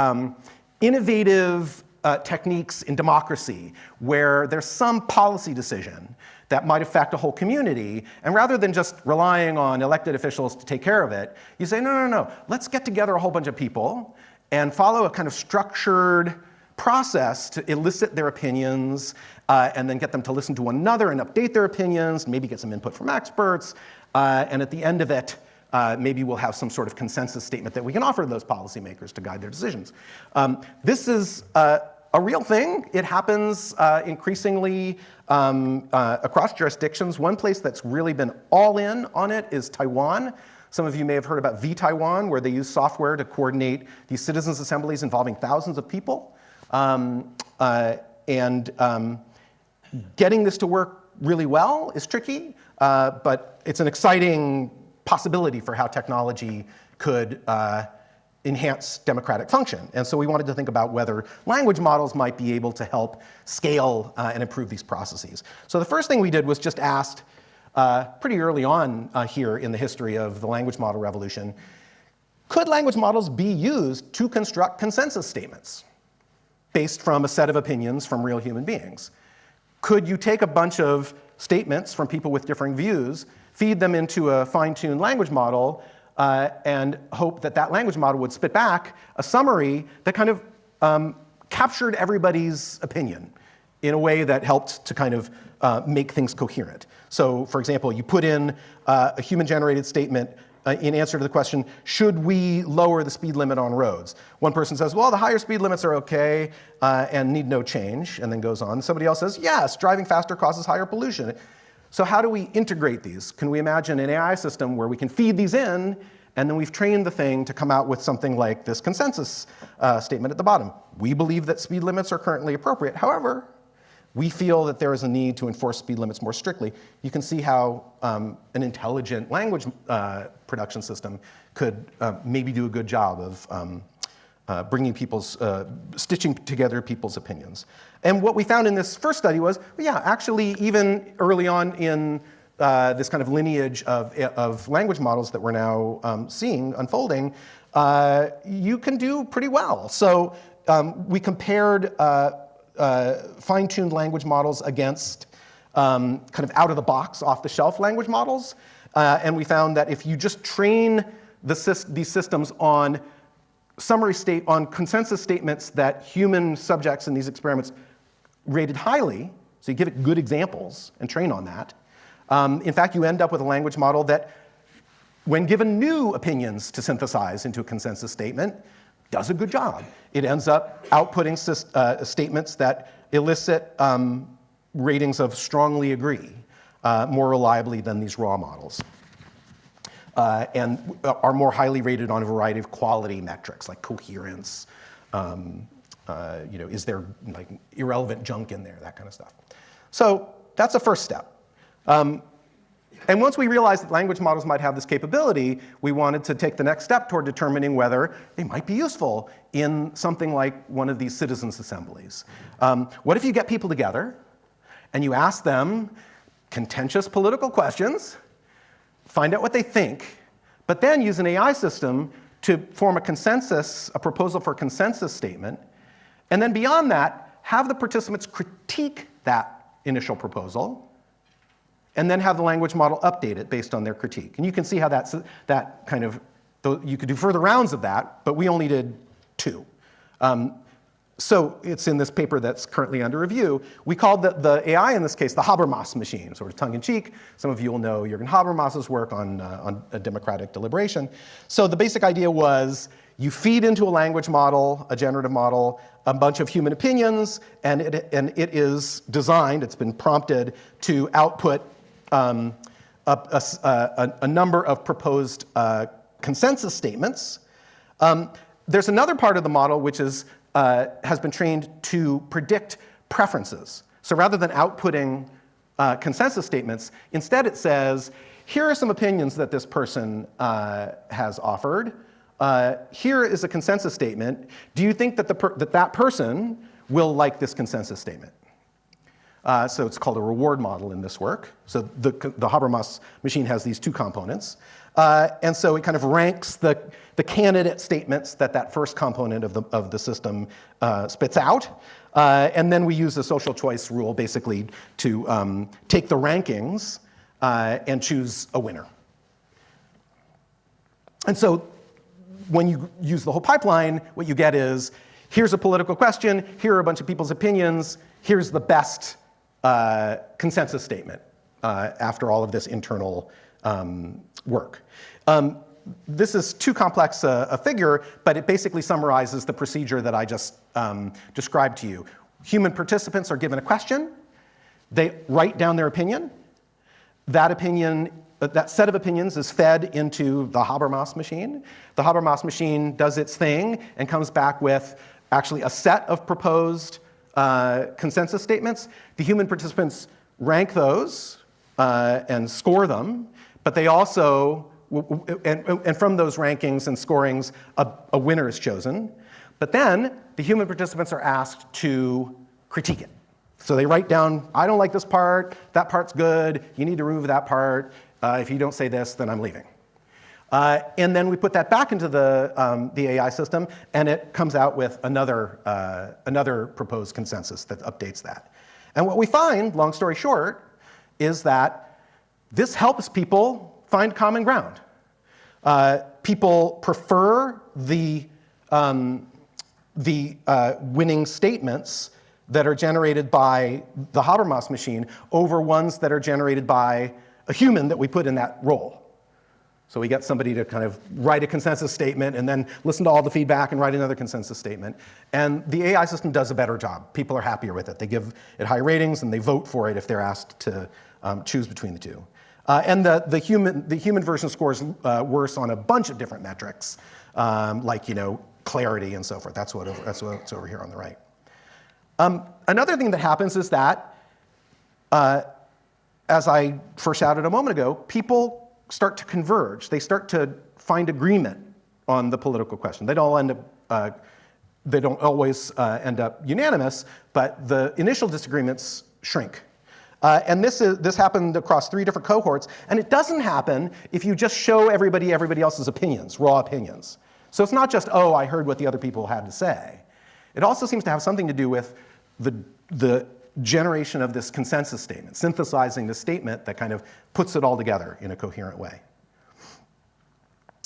innovative techniques in democracy where there's some policy decision that might affect a whole community, and rather than just relying on elected officials to take care of it, you say, no, let's get together a whole bunch of people and follow a kind of structured process to elicit their opinions, and then get them to listen to one another and update their opinions, maybe get some input from experts, and at the end of it, maybe we'll have some sort of consensus statement that we can offer to those policymakers to guide their decisions. This is a real thing. It happens increasingly across jurisdictions. One place that's really been all in on it is Taiwan. Some of you may have heard about Taiwan, where they use software to coordinate these citizens' assemblies involving thousands of people. Getting this to work really well is tricky, but it's an exciting possibility for how technology could enhance democratic function. And so we wanted to think about whether language models might be able to help scale and improve these processes. So the first thing we did was just asked, pretty early on here in the history of the language model revolution, could language models be used to construct consensus statements based from a set of opinions from real human beings? Could you take a bunch of statements from people with differing views, feed them into a fine-tuned language model, and hope that that language model would spit back a summary that kind of captured everybody's opinion in a way that helped to kind of make things coherent? So, for example, you put in a human-generated statement in answer to the question, should we lower the speed limit on roads? One person says, well, the higher speed limits are okay and need no change, and then goes on. Somebody else says, yes, driving faster causes higher pollution. So how do we integrate these? Can we imagine an AI system where we can feed these in, and then we've trained the thing to come out with something like this consensus statement at the bottom? We believe that speed limits are currently appropriate. However, we feel that there is a need to enforce speed limits more strictly. You can see how an intelligent language production system could maybe do a good job of bringing stitching together people's opinions. And what we found in this first study was, well, yeah, actually, even early on in this kind of lineage of language models that we're now seeing unfolding, you can do pretty well. So we compared fine-tuned language models against kind of out-of-the-box, off-the-shelf language models. And we found that if you just train these systems on consensus statements that human subjects in these experiments rated highly, so you give it good examples and train on that, in fact, you end up with a language model that, when given new opinions to synthesize into a consensus statement, does a good job. It ends up outputting statements that elicit ratings of strongly agree more reliably than these raw models, and are more highly rated on a variety of quality metrics like coherence, is there like irrelevant junk in there, that kind of stuff. So that's the first step. And once we realized that language models might have this capability, we wanted to take the next step toward determining whether they might be useful in something like one of these citizens' assemblies. What if you get people together and you ask them contentious political questions, find out what they think, but then use an AI system to form a proposal for a consensus statement, and then beyond that, have the participants critique that initial proposal, and then have the language model update it based on their critique. And you can see how you could do further rounds of that, but we only did 2. So it's in this paper that's currently under review. We called the AI in this case the Habermas machine, sort of tongue-in-cheek. Some of you will know Jürgen Habermas's work on a democratic deliberation. So the basic idea was you feed into a language model, a generative model, a bunch of human opinions, and it is designed, it's been prompted to output a number of proposed consensus statements. There's another part of the model which has been trained to predict preferences. So rather than outputting consensus statements, instead it says, here are some opinions that this person has offered. Here is a consensus statement. Do you think that that person will like this consensus statement? So it's called a reward model in this work. So the Habermas machine has these 2 components. And so it kind of ranks the candidate statements that first component of the system spits out. And then we use the social choice rule basically to take the rankings and choose a winner. And so when you use the whole pipeline, what you get is, here's a political question, here are a bunch of people's opinions, here's the best consensus statement after all of this internal work. This is too complex a figure, but it basically summarizes the procedure that I just described to you. Human participants are given a question. They write down their opinion. That set of opinions is fed into the Habermas machine. The Habermas machine does its thing and comes back with actually a set of proposed consensus statements. The human participants rank those and score them, but they also, and from those rankings and scorings, a winner is chosen. But then the human participants are asked to critique it. So they write down, I don't like this part, that part's good, you need to remove that part, if you don't say this, then I'm leaving. And then we put that back into the AI system, and it comes out with another proposed consensus that updates that. And what we find, long story short, is that this helps people find common ground. People prefer the winning statements that are generated by the Habermas machine over ones that are generated by a human that we put in that role. So we get somebody to kind of write a consensus statement and then listen to all the feedback and write another consensus statement. And the AI system does a better job. People are happier with it. They give it high ratings and they vote for it if they're asked to choose between the two. And the human version scores worse on a bunch of different metrics, like clarity and so forth. That's what's over here on the right. Another thing that happens is that, as I foreshadowed a moment ago, people start to converge. They start to find agreement on the political question. They don't always end up unanimous, but the initial disagreements shrink. And this happened across 3 different cohorts, and it doesn't happen if you just show everybody else's opinions, raw opinions. So it's not just, oh, I heard what the other people had to say. It also seems to have something to do with the generation of this consensus statement, synthesizing the statement that kind of puts it all together in a coherent way.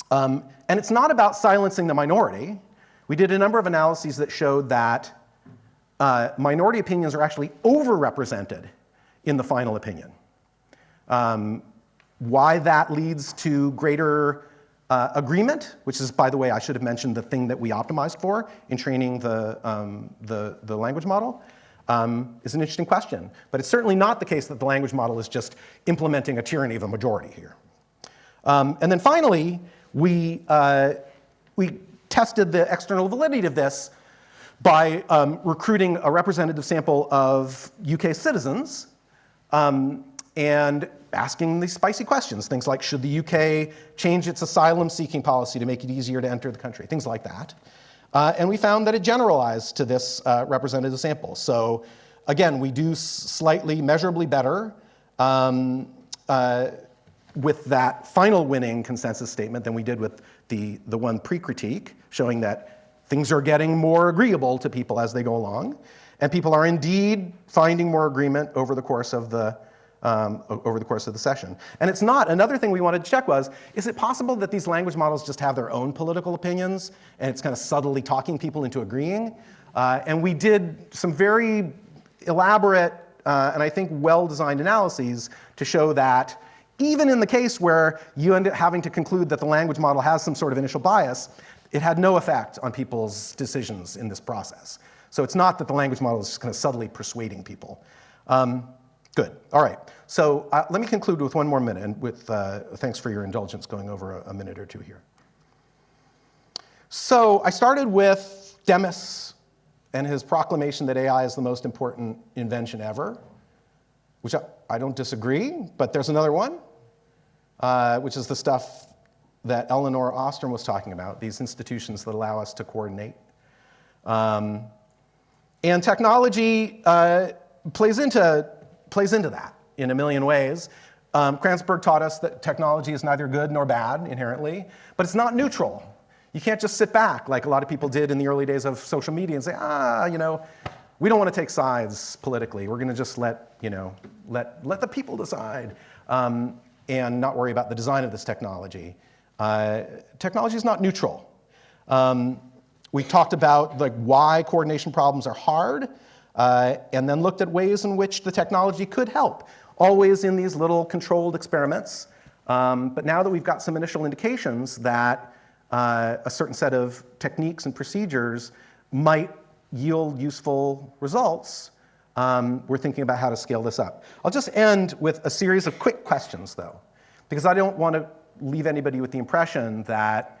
And it's not about silencing the minority. We did a number of analyses that showed that minority opinions are actually overrepresented in the final opinion. Why that leads to greater agreement, which is, by the way, I should have mentioned the thing that we optimized for in training the language model, is an interesting question. But it's certainly not the case that the language model is just implementing a tyranny of a majority here. And then finally, we tested the external validity of this by recruiting a representative sample of UK citizens and asking these spicy questions, things like, should the UK change its asylum-seeking policy to make it easier to enter the country, things like that. And we found that it generalized to this representative sample. So again, we do slightly, measurably better with that final winning consensus statement than we did with the one pre-critique, showing that things are getting more agreeable to people as they go along. And people are indeed finding more agreement over the course of the session. And it's not, another thing we wanted to check was, is it possible that these language models just have their own political opinions and it's kind of subtly talking people into agreeing? And we did some very elaborate and I think well-designed analyses to show that even in the case where you end up having to conclude that the language model has some sort of initial bias, it had no effect on people's decisions in this process. So it's not that the language model is just kind of subtly persuading people. Good. All right. So let me conclude with one more minute, and with thanks for your indulgence going over a minute or two here. So I started with Demis and his proclamation that AI is the most important invention ever, which I don't disagree, but there's another one, which is the stuff that Elinor Ostrom was talking about, these institutions that allow us to coordinate. And technology plays into that in a million ways. Kranzberg taught us that technology is neither good nor bad inherently, but it's not neutral. You can't just sit back like a lot of people did in the early days of social media and say, we don't want to take sides politically. We're going to just let the people decide and not worry about the design of this technology. Technology is not neutral. We talked about why coordination problems are hard, and then looked at ways in which the technology could help, always in these little controlled experiments, But now that we've got some initial indications that a certain set of techniques and procedures might yield useful results, we're thinking about how to scale this up. I'll just end with a series of quick questions, though, because I don't want to leave anybody with the impression that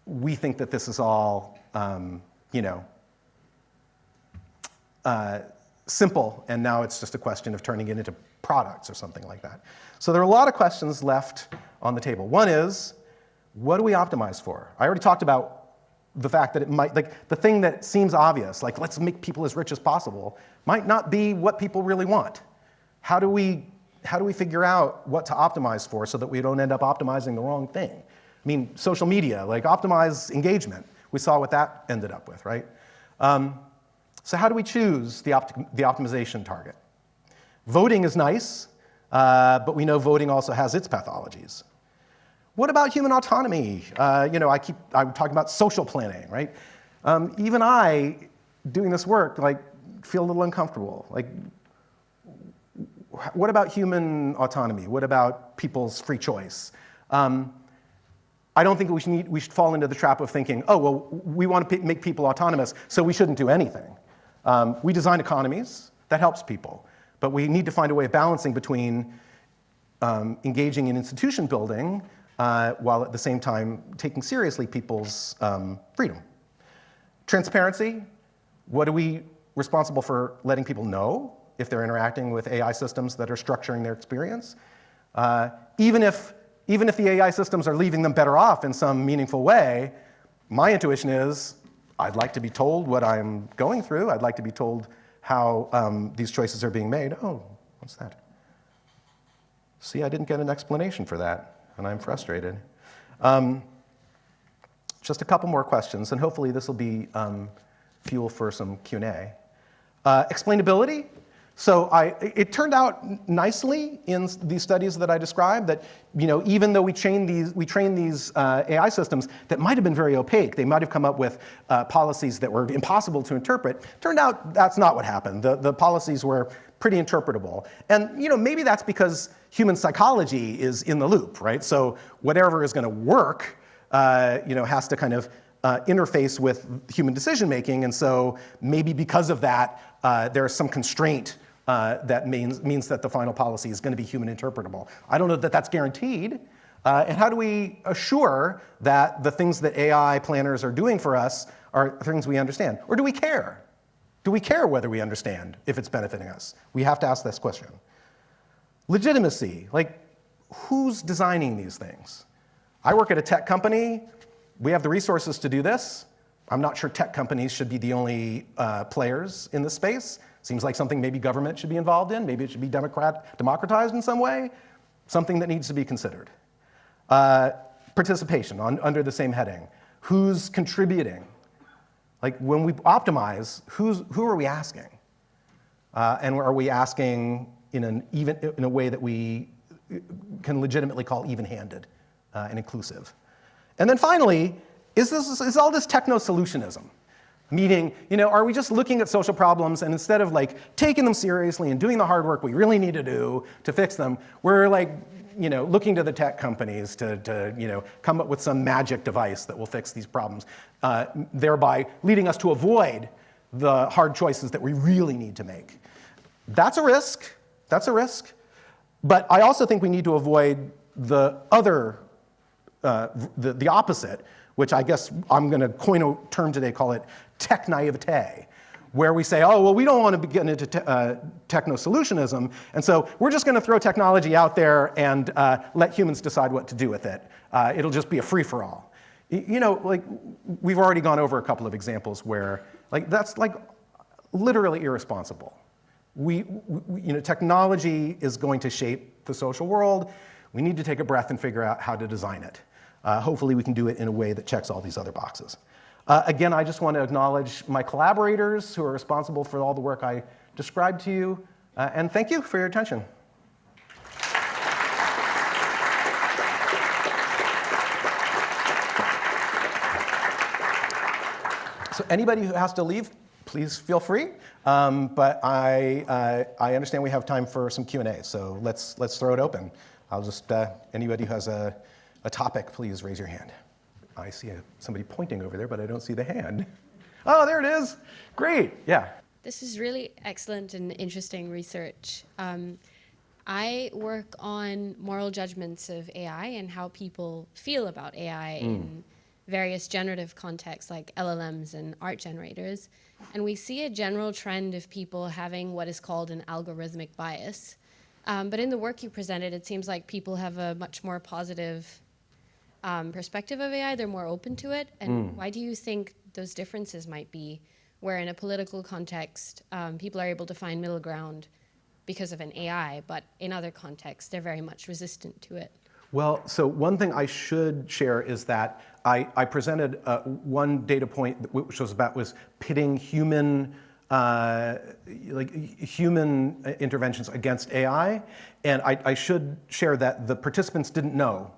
we think that this is all, simple, and now it's just a question of turning it into products or something like that. So there are a lot of questions left on the table. One is, what do we optimize for? I already talked about the fact that it might, like the thing that seems obvious, like let's make people as rich as possible, might not be what people really want. How do we figure out what to optimize for so that we don't end up optimizing the wrong thing? I mean, social media, like optimize engagement. We saw what that ended up with, right? So how do we choose the optimization target? Voting is nice, but we know voting also has its pathologies. What about human autonomy? I'm talking about social planning, right? Even I, doing this work, feel a little uncomfortable. What about human autonomy? What about people's free choice? I don't think we should fall into the trap of thinking, oh, well, we want to make people autonomous, so we shouldn't do anything. We design economies, that helps people. But we need to find a way of balancing between engaging in institution building while at the same time taking seriously people's freedom. Transparency, what are we responsible for letting people know if they're interacting with AI systems that are structuring their experience? Even if the AI systems are leaving them better off in some meaningful way, my intuition is I'd like to be told what I'm going through. I'd like to be told how these choices are being made. Oh, what's that? See, I didn't get an explanation for that, and I'm frustrated. Just a couple more questions, and hopefully this will be fuel for some Q&A. Explainability. So it turned out nicely in these studies that I described that, even though we train these AI systems that might have been very opaque, they might have come up with policies that were impossible to interpret. Turned out that's not what happened. The policies were pretty interpretable. And maybe that's because human psychology is in the loop, right? So whatever is going to work, has to kind of interface with human decision making. And so maybe because of that, there's some constraint that means that the final policy is going to be human interpretable. I don't know that that's guaranteed. And how do we assure that the things that AI planners are doing for us are things we understand? Or do we care? Do we care whether we understand if it's benefiting us? We have to ask this question. Legitimacy, who's designing these things? I work at a tech company. We have the resources to do this. I'm not sure tech companies should be the only players in this space. Seems like something maybe government should be involved in. Maybe it should be democratized in some way. Something that needs to be considered. Participation under the same heading. Who's contributing? When we optimize, who are we asking? And are we asking in a way that we can legitimately call even-handed and inclusive? And then finally, is all this techno-solutionism? Meaning, are we just looking at social problems and instead of taking them seriously and doing the hard work we really need to do to fix them, we're looking to the tech companies to come up with some magic device that will fix these problems, thereby leading us to avoid the hard choices that we really need to make. That's a risk. That's a risk. But I also think we need to avoid the other, the opposite, which I guess I'm going to coin a term today, call it tech naivete, where we say, oh, well, we don't want to get into techno-solutionism, and so we're just going to throw technology out there and let humans decide what to do with it. It'll just be a free-for-all. We've already gone over a couple of examples where that's literally irresponsible. Technology is going to shape the social world. We need to take a breath and figure out how to design it. Hopefully we can do it in a way that checks all these other boxes. Again, I just want to acknowledge my collaborators who are responsible for all the work I described to you, and thank you for your attention. So anybody who has to leave, please feel free. But I understand we have time for some Q&A, so let's throw it open. I'll just, anybody who has a topic, please raise your hand. I see somebody pointing over there, but I don't see the hand. Oh, there it is. Great, yeah. This is really excellent and interesting research. I work on moral judgments of AI and how people feel about AI in various generative contexts like LLMs and art generators. And we see a general trend of people having what is called an algorithmic bias. But in the work you presented, it seems like people have a much more positive perspective of AI. They're more open to it. And why do you think those differences might be, where in a political context, people are able to find middle ground because of an AI, but in other contexts, they're very much resistant to it? Well, so one thing I should share is that I presented one data point which was pitting human human interventions against AI, and I should share that the participants didn't know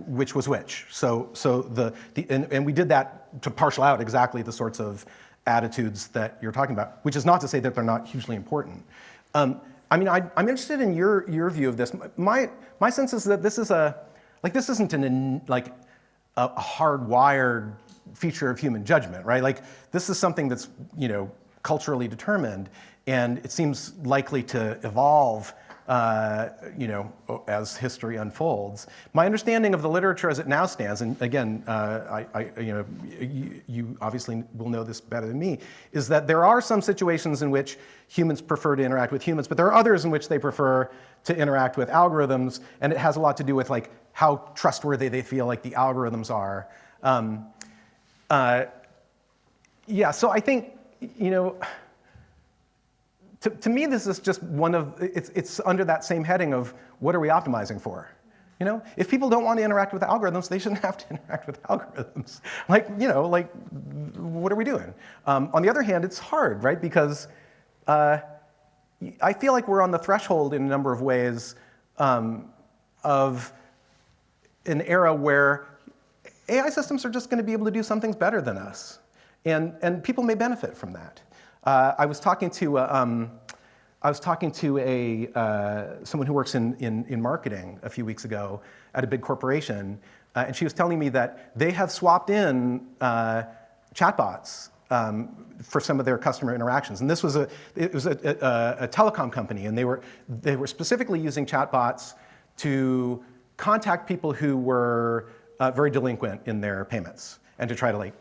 which was which. And we did that to parcel out exactly the sorts of attitudes that you're talking about, which is not to say that they're not hugely important. I'm interested in your view of this. My sense is that this isn't a hardwired feature of human judgment, right? Like, this is something that's, culturally determined, and it seems likely to evolve, as history unfolds. My understanding of the literature as it now stands, and again, you obviously will know this better than me, is that there are some situations in which humans prefer to interact with humans, but there are others in which they prefer to interact with algorithms, and it has a lot to do with how trustworthy they feel like the algorithms are. So I think, to me, this is just it's under that same heading of what are we optimizing for? If people don't want to interact with algorithms, they shouldn't have to interact with algorithms. What are we doing? On the other hand, it's hard, right? Because I feel like we're on the threshold in a number of ways of an era where AI systems are just going to be able to do some things better than us. And people may benefit from that. I was talking to someone who works in marketing a few weeks ago at a big corporation, and she was telling me that they have swapped in chatbots for some of their customer interactions. And it was a telecom company, and they were specifically using chatbots to contact people who were very delinquent in their payments, and to try to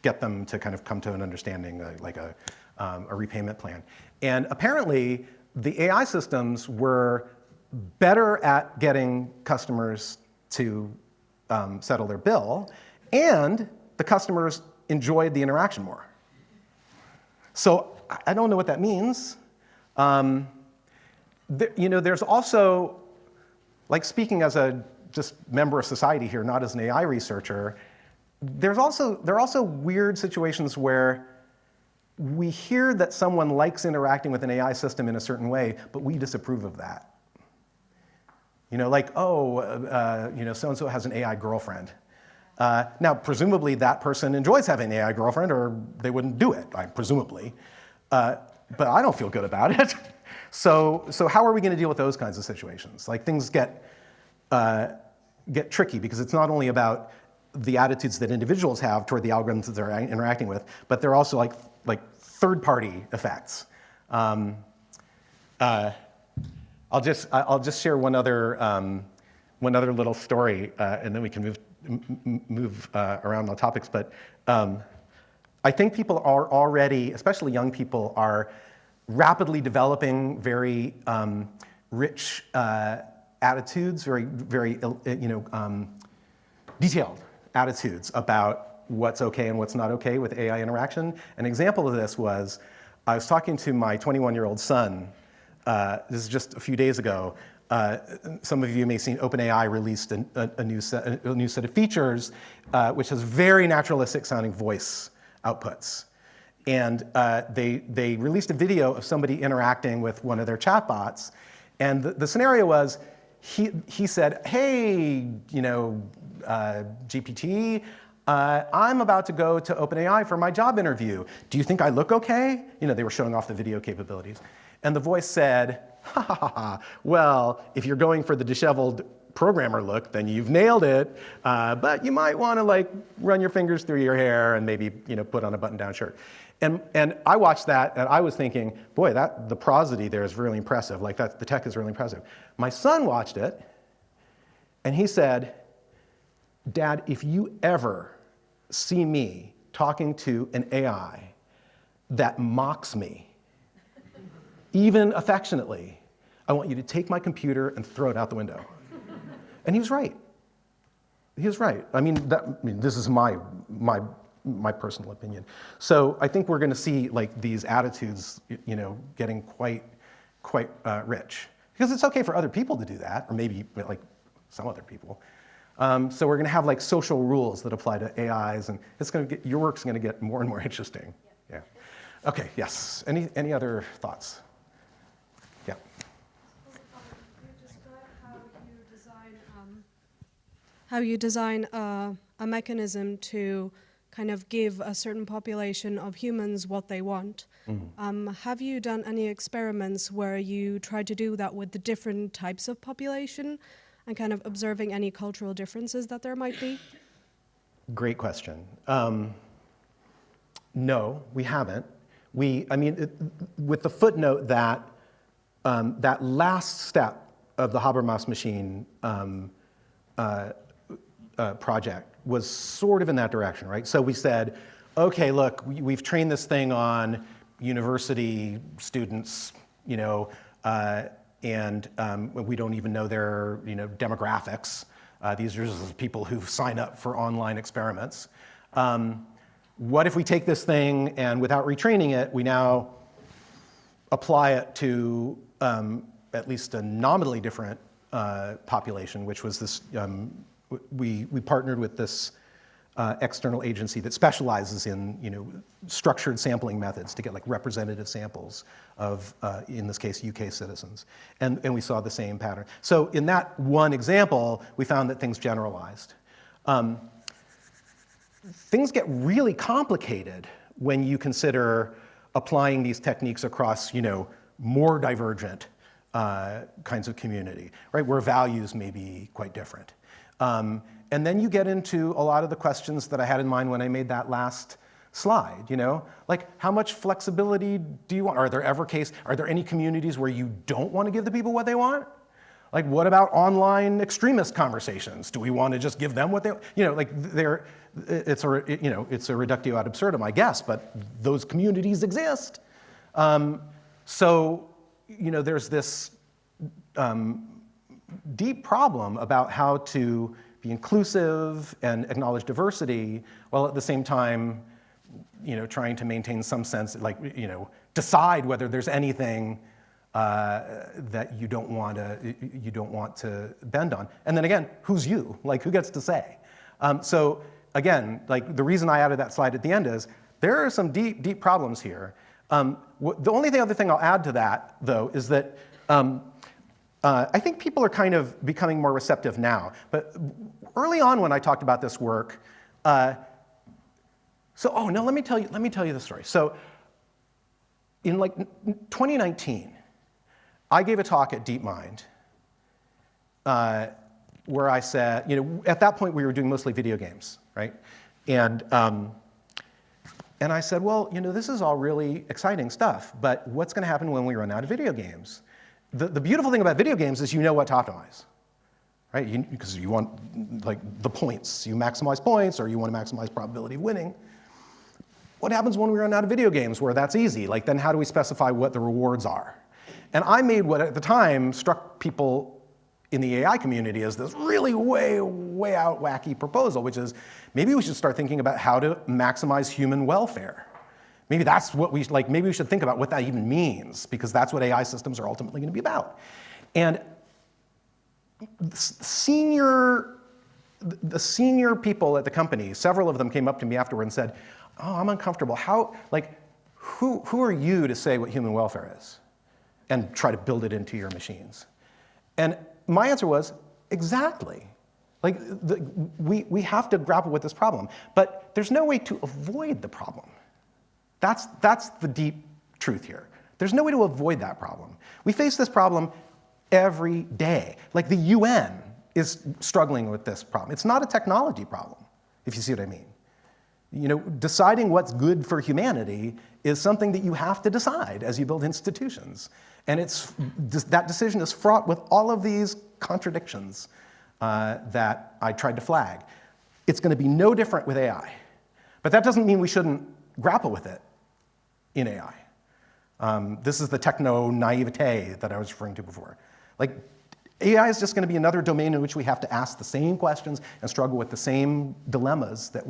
get them to kind of come to an understanding, a repayment plan. And apparently, the AI systems were better at getting customers to settle their bill, and the customers enjoyed the interaction more. So I don't know what that means. There's also, speaking as a just member of society here, not as an AI researcher, there are also weird situations where we hear that someone likes interacting with an AI system in a certain way, but we disapprove of that. So-and-so has an AI girlfriend. Now, presumably that person enjoys having an AI girlfriend, or they wouldn't do it, presumably. But I don't feel good about it. So how are we going to deal with those kinds of situations? Things get tricky, because it's not only about the attitudes that individuals have toward the algorithms that they're interacting with, but they're also like third-party effects. I'll just share one other little story, and then we can move around on topics. But I think people are already, especially young people, are rapidly developing very rich attitudes, very detailed attitudes about what's okay and what's not okay with AI interaction. An example of this was, I was talking to my 21-year-old son. This is just a few days ago. Some of you may have seen OpenAI released a new set of features, which has very naturalistic sounding voice outputs. And they released a video of somebody interacting with one of their chatbots. And the scenario was, he said, "Hey, GPT, I'm about to go to OpenAI for my job interview. Do you think I look okay?" They were showing off the video capabilities. And the voice said, ha ha ha ha, well, if you're going for the disheveled programmer look, then you've nailed it, but you might want to like run your fingers through your hair and maybe put on a button-down shirt. And I watched that and I was thinking, boy, the prosody there is really impressive. Like the tech is really impressive. My son watched it and he said, Dad, if you ever see me talking to an AI that mocks me, even affectionately, I want you to take my computer and throw it out the window. And he was right. He was right. I mean, this is my personal opinion. So I think we're going to see like these attitudes, getting quite rich, because it's okay for other people to do that, or maybe like some other people. So we're going to have like social rules that apply to AIs, and your work's going to get more and more interesting. Yeah. Okay. Yes. Any other thoughts? Yeah. How you design a mechanism to kind of give a certain population of humans what they want. Have you done any experiments where you try to do that with the different types of population and kind of observing any cultural differences that there might be? Great question. No, we haven't. With the footnote that that last step of the Habermas machine project was sort of in that direction, right? So we said, okay, look, we've trained this thing on university students, and we don't even know their demographics. These are just people who sign up for online experiments. What if we take this thing and without retraining it, we now apply it to at least a nominally different population, which was this, we partnered with this external agency that specializes in structured sampling methods to get like representative samples of, in this case, UK citizens. And we saw the same pattern. So in that one example, we found that things generalized. Things get really complicated when you consider applying these techniques across more divergent kinds of community, right, where values may be quite different. And then you get into a lot of the questions that I had in mind when I made that last slide, like how much flexibility do you want? Are there any communities where you don't want to give the people what they want? Like what about online extremist conversations? Do we want to just give them what they, it's a reductio ad absurdum, I guess, but those communities exist. So there's this deep problem about how to be inclusive and acknowledge diversity, while at the same time, trying to maintain some sense, decide whether there's anything that you don't want to bend on. And then again, who's you? Like, who gets to say? So again, like the reason I added that slide at the end is there are some deep problems here. The only other thing I'll add to that, though, is that I think people are kind of becoming more receptive now. But early on when I talked about this work, let me tell you the story. So in like 2019, I gave a talk at DeepMind where I said, at that point we were doing mostly video games, right? And I said, well, this is all really exciting stuff, but what's going to happen when we run out of video games? The beautiful thing about video games is what to optimize, right? Because you want like the points. You maximize points, or you want to maximize probability of winning. What happens when we run out of video games where that's easy? Like then how do we specify what the rewards are? And I made what at the time struck people in the AI community as this really way out wacky proposal, which is maybe we should start thinking about how to maximize human welfare. Maybe that's what maybe we should think about what that even means, because that's what AI systems are ultimately going to be about. And the senior people at the company, several of them came up to me afterward and said, oh, I'm uncomfortable. Who are you to say what human welfare is and try to build it into your machines? And my answer was, exactly. We have to grapple with this problem, but there's no way to avoid the problem. That's the deep truth here. There's no way to avoid that problem. We face this problem every day. Like the UN is struggling with this problem. It's not a technology problem, if you see what I mean. You know, deciding what's good for humanity is something that you have to decide as you build institutions. And that decision is fraught with all of these contradictions that I tried to flag. It's going to be no different with AI. But that doesn't mean we shouldn't grapple with it in AI. This is the techno-naivete that I was referring to before. Like, AI is just going to be another domain in which we have to ask the same questions and struggle with the same dilemmas that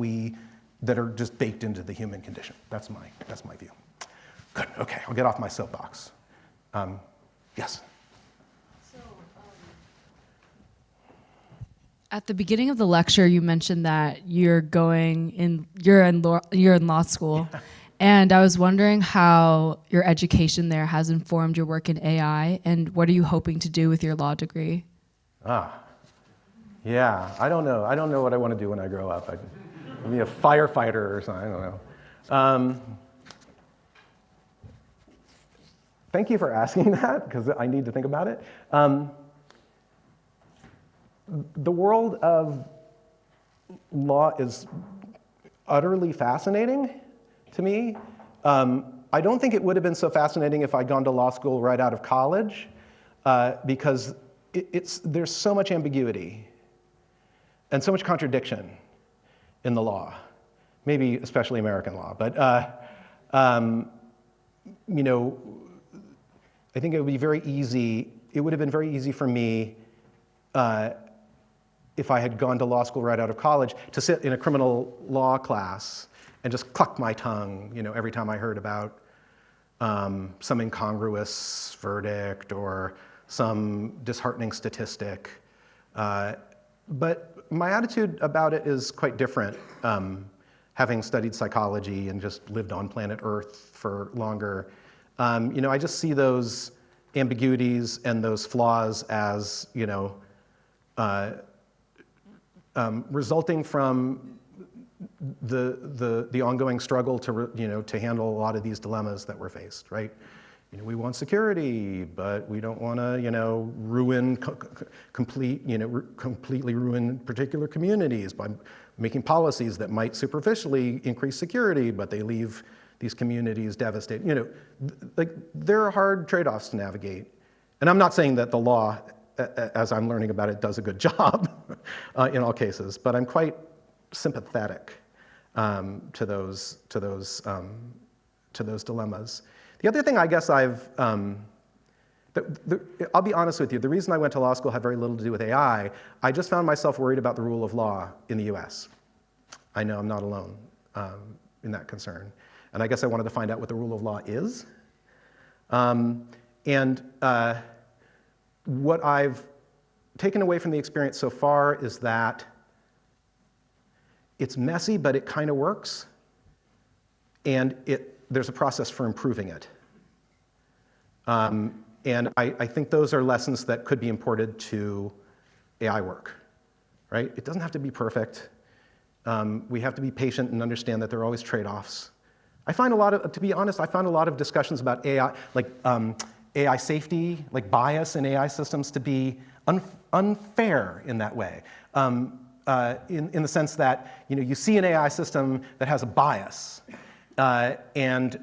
are just baked into the human condition. That's my view. Good. Okay, I'll get off my soapbox. Yes. At the beginning of the lecture, you mentioned that you're in law school, and I was wondering how your education there has informed your work in AI, and what are you hoping to do with your law degree? Yeah, I don't know. I don't know what I want to do when I grow up. I'll be a firefighter or something. I don't know. Thank you for asking that, because I need to think about it. The world of law is utterly fascinating to me. I don't think it would have been so fascinating if I'd gone to law school right out of college, because there's so much ambiguity and so much contradiction in the law, maybe especially American law. But you know, I think it would be very easy. It would have been very easy for me if I had gone to law school right out of college to sit in a criminal law class and just cluck my tongue, you know, every time I heard about some incongruous verdict or some disheartening statistic. But my attitude about it is quite different, having studied psychology and just lived on planet Earth for longer. You know, I just see those ambiguities and those flaws as, you know, resulting from the ongoing struggle to handle a lot of these dilemmas that we're faced, right? You know, we want security, but we don't want to, you know, completely ruin particular communities by making policies that might superficially increase security, but they leave these communities devastated. You know, like, there are hard trade-offs to navigate. And I'm not saying that the law, as I'm learning about it, does a good job in all cases, but I'm quite sympathetic to those dilemmas. The other thing I guess I'll be honest with you, the reason I went to law school had very little to do with AI. I just found myself worried about the rule of law in the US. I know I'm not alone in that concern. And I guess I wanted to find out what the rule of law is. What I've taken away from the experience so far is that it's messy, but it kind of works. And there's a process for improving it. And I think those are lessons that could be imported to AI work, right? It doesn't have to be perfect. We have to be patient and understand that there are always trade-offs. To be honest, I find a lot of discussions about AI, like AI safety, like bias in AI systems, to be unfair in that way. In the sense that, you know, you see an AI system that has a bias, and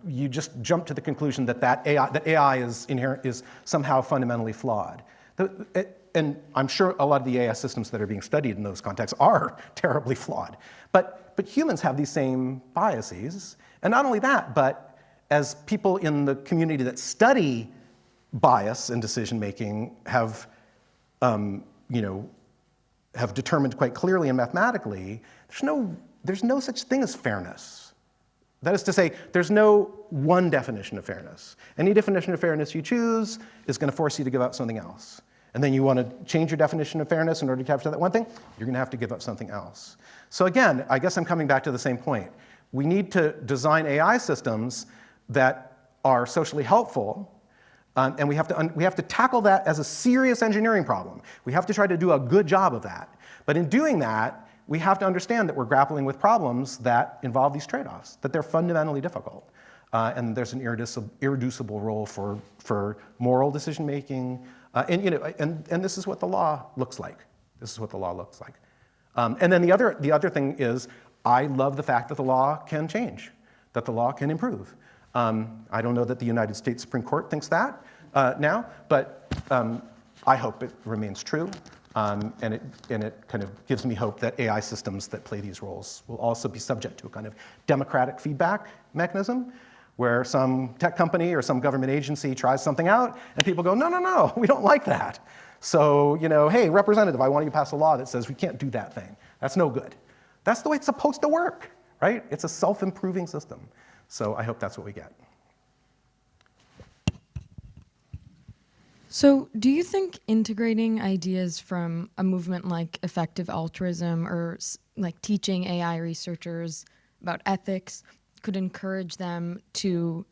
you just jump to the conclusion that AI is somehow fundamentally flawed. And I'm sure a lot of the AI systems that are being studied in those contexts are terribly flawed. But humans have these same biases. And not only that, but as people in the community that study bias in decision-making have determined quite clearly and mathematically, there's no such thing as fairness. That is to say, there's no one definition of fairness. Any definition of fairness you choose is going to force you to give up something else. And then you want to change your definition of fairness in order to capture that one thing, you're going to have to give up something else. So again, I guess I'm coming back to the same point. We need to design AI systems that are socially helpful, and we have to tackle that as a serious engineering problem. We have to try to do a good job of that. But in doing that, we have to understand that we're grappling with problems that involve these trade-offs, that they're fundamentally difficult. and there's an irreducible role for moral decision making, and this is what the law looks like. This is what the law looks like. And then the other thing is, I love the fact that the law can change, that the law can improve. I don't know that the United States Supreme Court thinks that now, but I hope it remains true. And it kind of gives me hope that AI systems that play these roles will also be subject to a kind of democratic feedback mechanism, where some tech company or some government agency tries something out, and people go, no, we don't like that. So, hey, representative, I want you to pass a law that says we can't do that thing. That's no good. That's the way it's supposed to work, right? It's a self-improving system. So I hope that's what we get. So do you think integrating ideas from a movement like effective altruism or like teaching AI researchers about ethics could encourage them to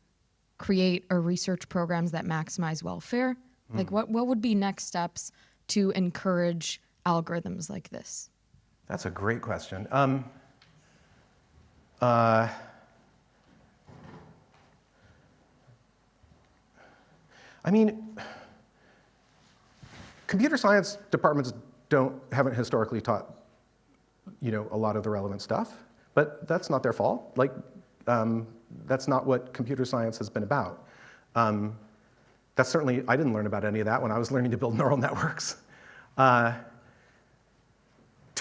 create or research programs that maximize welfare? Like what would be next steps to encourage algorithms like this? That's a great question. Computer science departments haven't historically taught, a lot of the relevant stuff, but that's not their fault. That's not what computer science has been about. That's certainly, I didn't learn about any of that when I was learning to build neural networks. To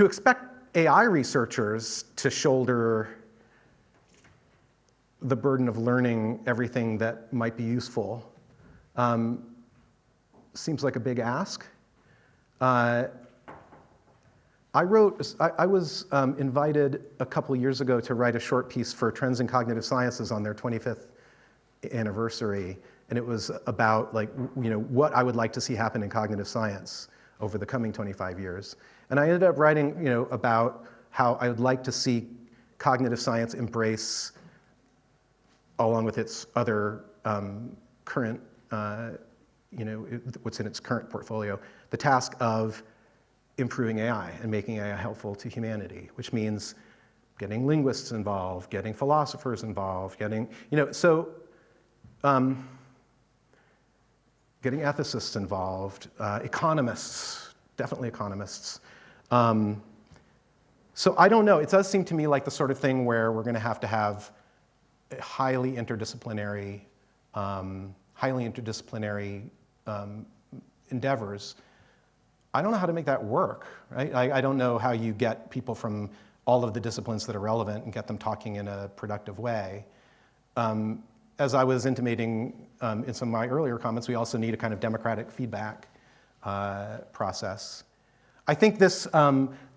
expect AI researchers to shoulder the burden of learning everything that might be useful seems like a big ask. I was invited a couple years ago to write a short piece for Trends in Cognitive Sciences on their 25th anniversary, and it was about what I would like to see happen in cognitive science over the coming 25 years. And I ended up writing about how I would like to see cognitive science embrace, along with its other current, what's in its current portfolio, the task of improving AI and making AI helpful to humanity, which means getting linguists involved, getting philosophers involved, getting ethicists involved, economists, definitely economists. So I don't know, it does seem to me like the sort of thing where we're going to have highly interdisciplinary endeavors. I don't know how to make that work, right? I don't know how you get people from all of the disciplines that are relevant and get them talking in a productive way. As I was intimating in some of my earlier comments, we also need a kind of democratic feedback process. I think this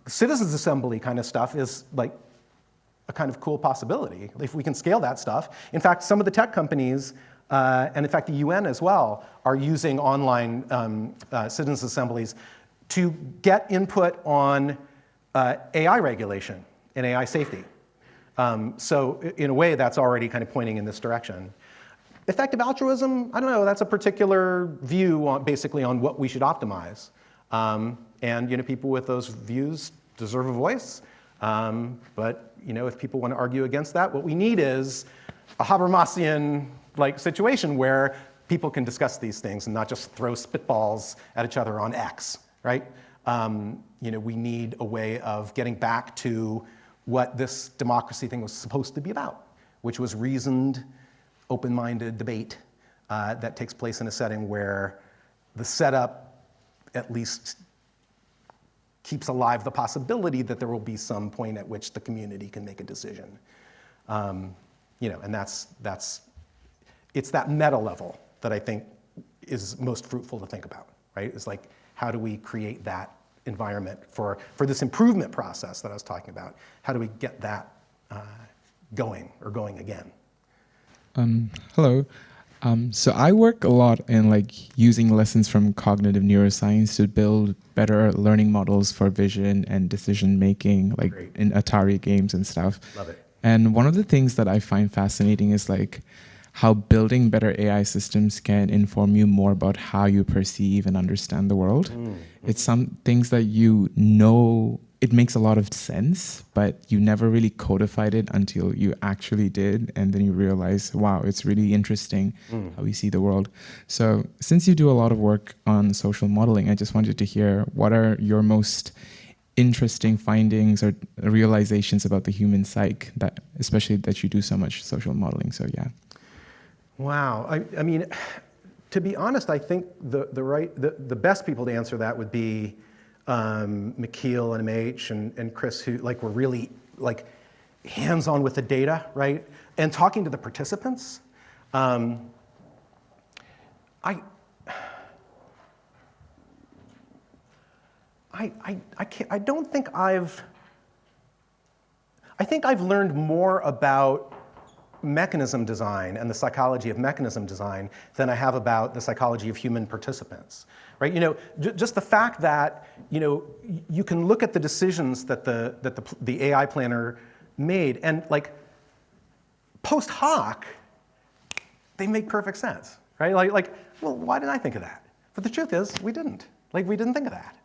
citizens assembly kind of stuff is like a kind of cool possibility if we can scale that stuff. In fact, some of the tech companies, and in fact the UN as well, are using online citizens assemblies to get input on AI regulation and AI safety. So in a way, that's already kind of pointing in this direction. Effective altruism, I don't know, that's a particular view basically on what we should optimize. And people with those views deserve a voice. But if people want to argue against that, what we need is a Habermasian-like situation where people can discuss these things and not just throw spitballs at each other on X, right? We need a way of getting back to what this democracy thing was supposed to be about, which was reasoned, open-minded debate that takes place in a setting where the setup at least keeps alive the possibility that there will be some point at which the community can make a decision. And it's that meta level that I think is most fruitful to think about, right? It's like, how do we create that environment for this improvement process that I was talking about? How do we get that going again? Hello. So I work a lot in using lessons from cognitive neuroscience to build better learning models for vision and decision making, Great. in Atari games and stuff. Love it. And one of the things that I find fascinating is how building better AI systems can inform you more about how you perceive and understand the world. Mm-hmm. It's some things that it makes a lot of sense, but you never really codified it until you actually did, and then you realize, wow, it's really interesting how we see the world. So since you do a lot of work on social modeling, I just wanted to hear, what are your most interesting findings or realizations about the human psyche, that especially that you do so much social modeling? So yeah. Wow. I mean, to be honest, I think the best people to answer that would be McKeel and MH and Chris, who were really hands-on with the data, right? And talking to the participants. I don't think I think I've learned more about mechanism design and the psychology of mechanism design than I have about the psychology of human participants, right? Just the fact that, you can look at the decisions that the AI planner made, and post hoc, they make perfect sense, right? Well, why didn't I think of that? But the truth is, we didn't. We didn't think of that.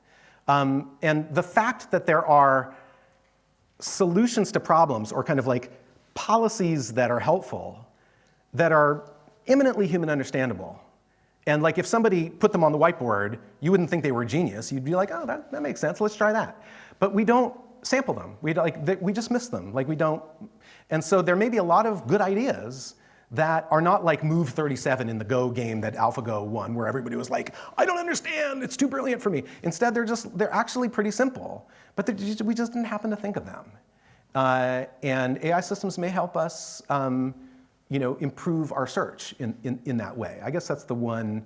And the fact that there are solutions to problems, or kind of policies that are helpful, that are eminently human understandable. And if somebody put them on the whiteboard, you wouldn't think they were a genius. You'd be like, oh, that makes sense, let's try that. But we don't sample them. We just miss them. We don't. And so there may be a lot of good ideas that are not like Move 37 in the Go game that AlphaGo won, where everybody was like, I don't understand, it's too brilliant for me. Instead, they're actually pretty simple, but we just didn't happen to think of them. And AI systems may help us, improve our search in that way. I guess that's the one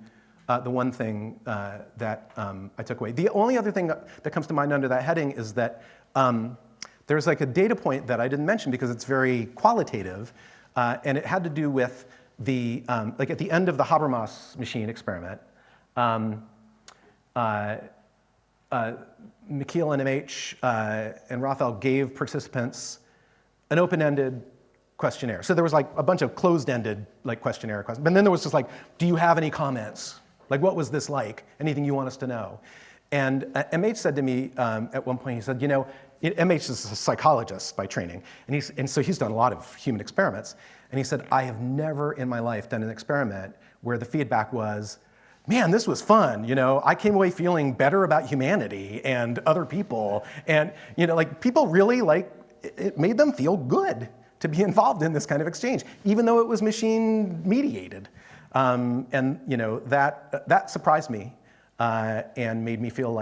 thing that I took away. The only other thing that comes to mind under that heading is that there's a data point that I didn't mention because it's very qualitative, and it had to do with the at the end of the Habermas machine experiment. McKeel and MH and Raphael gave participants an open-ended questionnaire. So there was a bunch of closed-ended questionnaire questions. But then there was just do you have any comments? What was this like? Anything you want us to know? And MH said to me at one point, he said, MH is a psychologist by training, and so he's done a lot of human experiments. And he said, I have never in my life done an experiment where the feedback was, man, this was fun. I came away feeling better about humanity and other people. And people really it made them feel good to be involved in this kind of exchange, even though it was machine mediated. And that surprised me and made me feel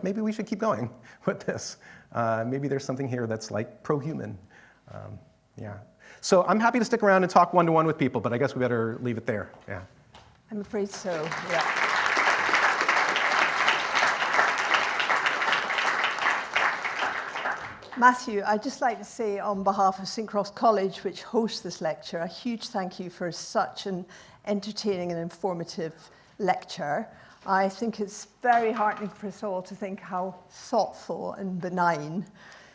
maybe we should keep going with this. Maybe there's something here that's pro-human. Yeah. So I'm happy to stick around and talk one-to-one with people, but I guess we better leave it there. Yeah. I'm afraid so, yeah. Matthew, I'd just like to say on behalf of St. Cross College, which hosts this lecture, a huge thank you for such an entertaining and informative lecture. I think it's very heartening for us all to think how thoughtful and benign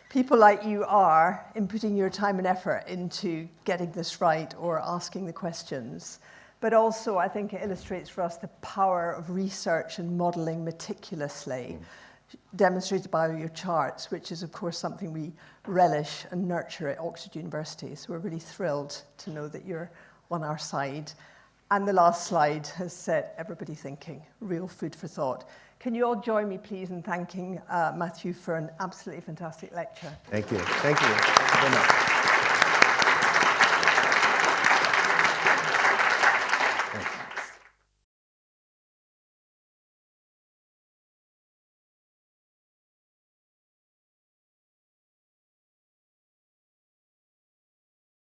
people like you are in putting your time and effort into getting this right or asking the questions. But also, I think it illustrates for us the power of research and modeling meticulously, demonstrated by your charts, which is, of course, something we relish and nurture at Oxford University. So we're really thrilled to know that you're on our side. And the last slide has set everybody thinking, real food for thought. Can you all join me, please, in thanking Matthew for an absolutely fantastic lecture? Thank you. Thank you. Thank you very much.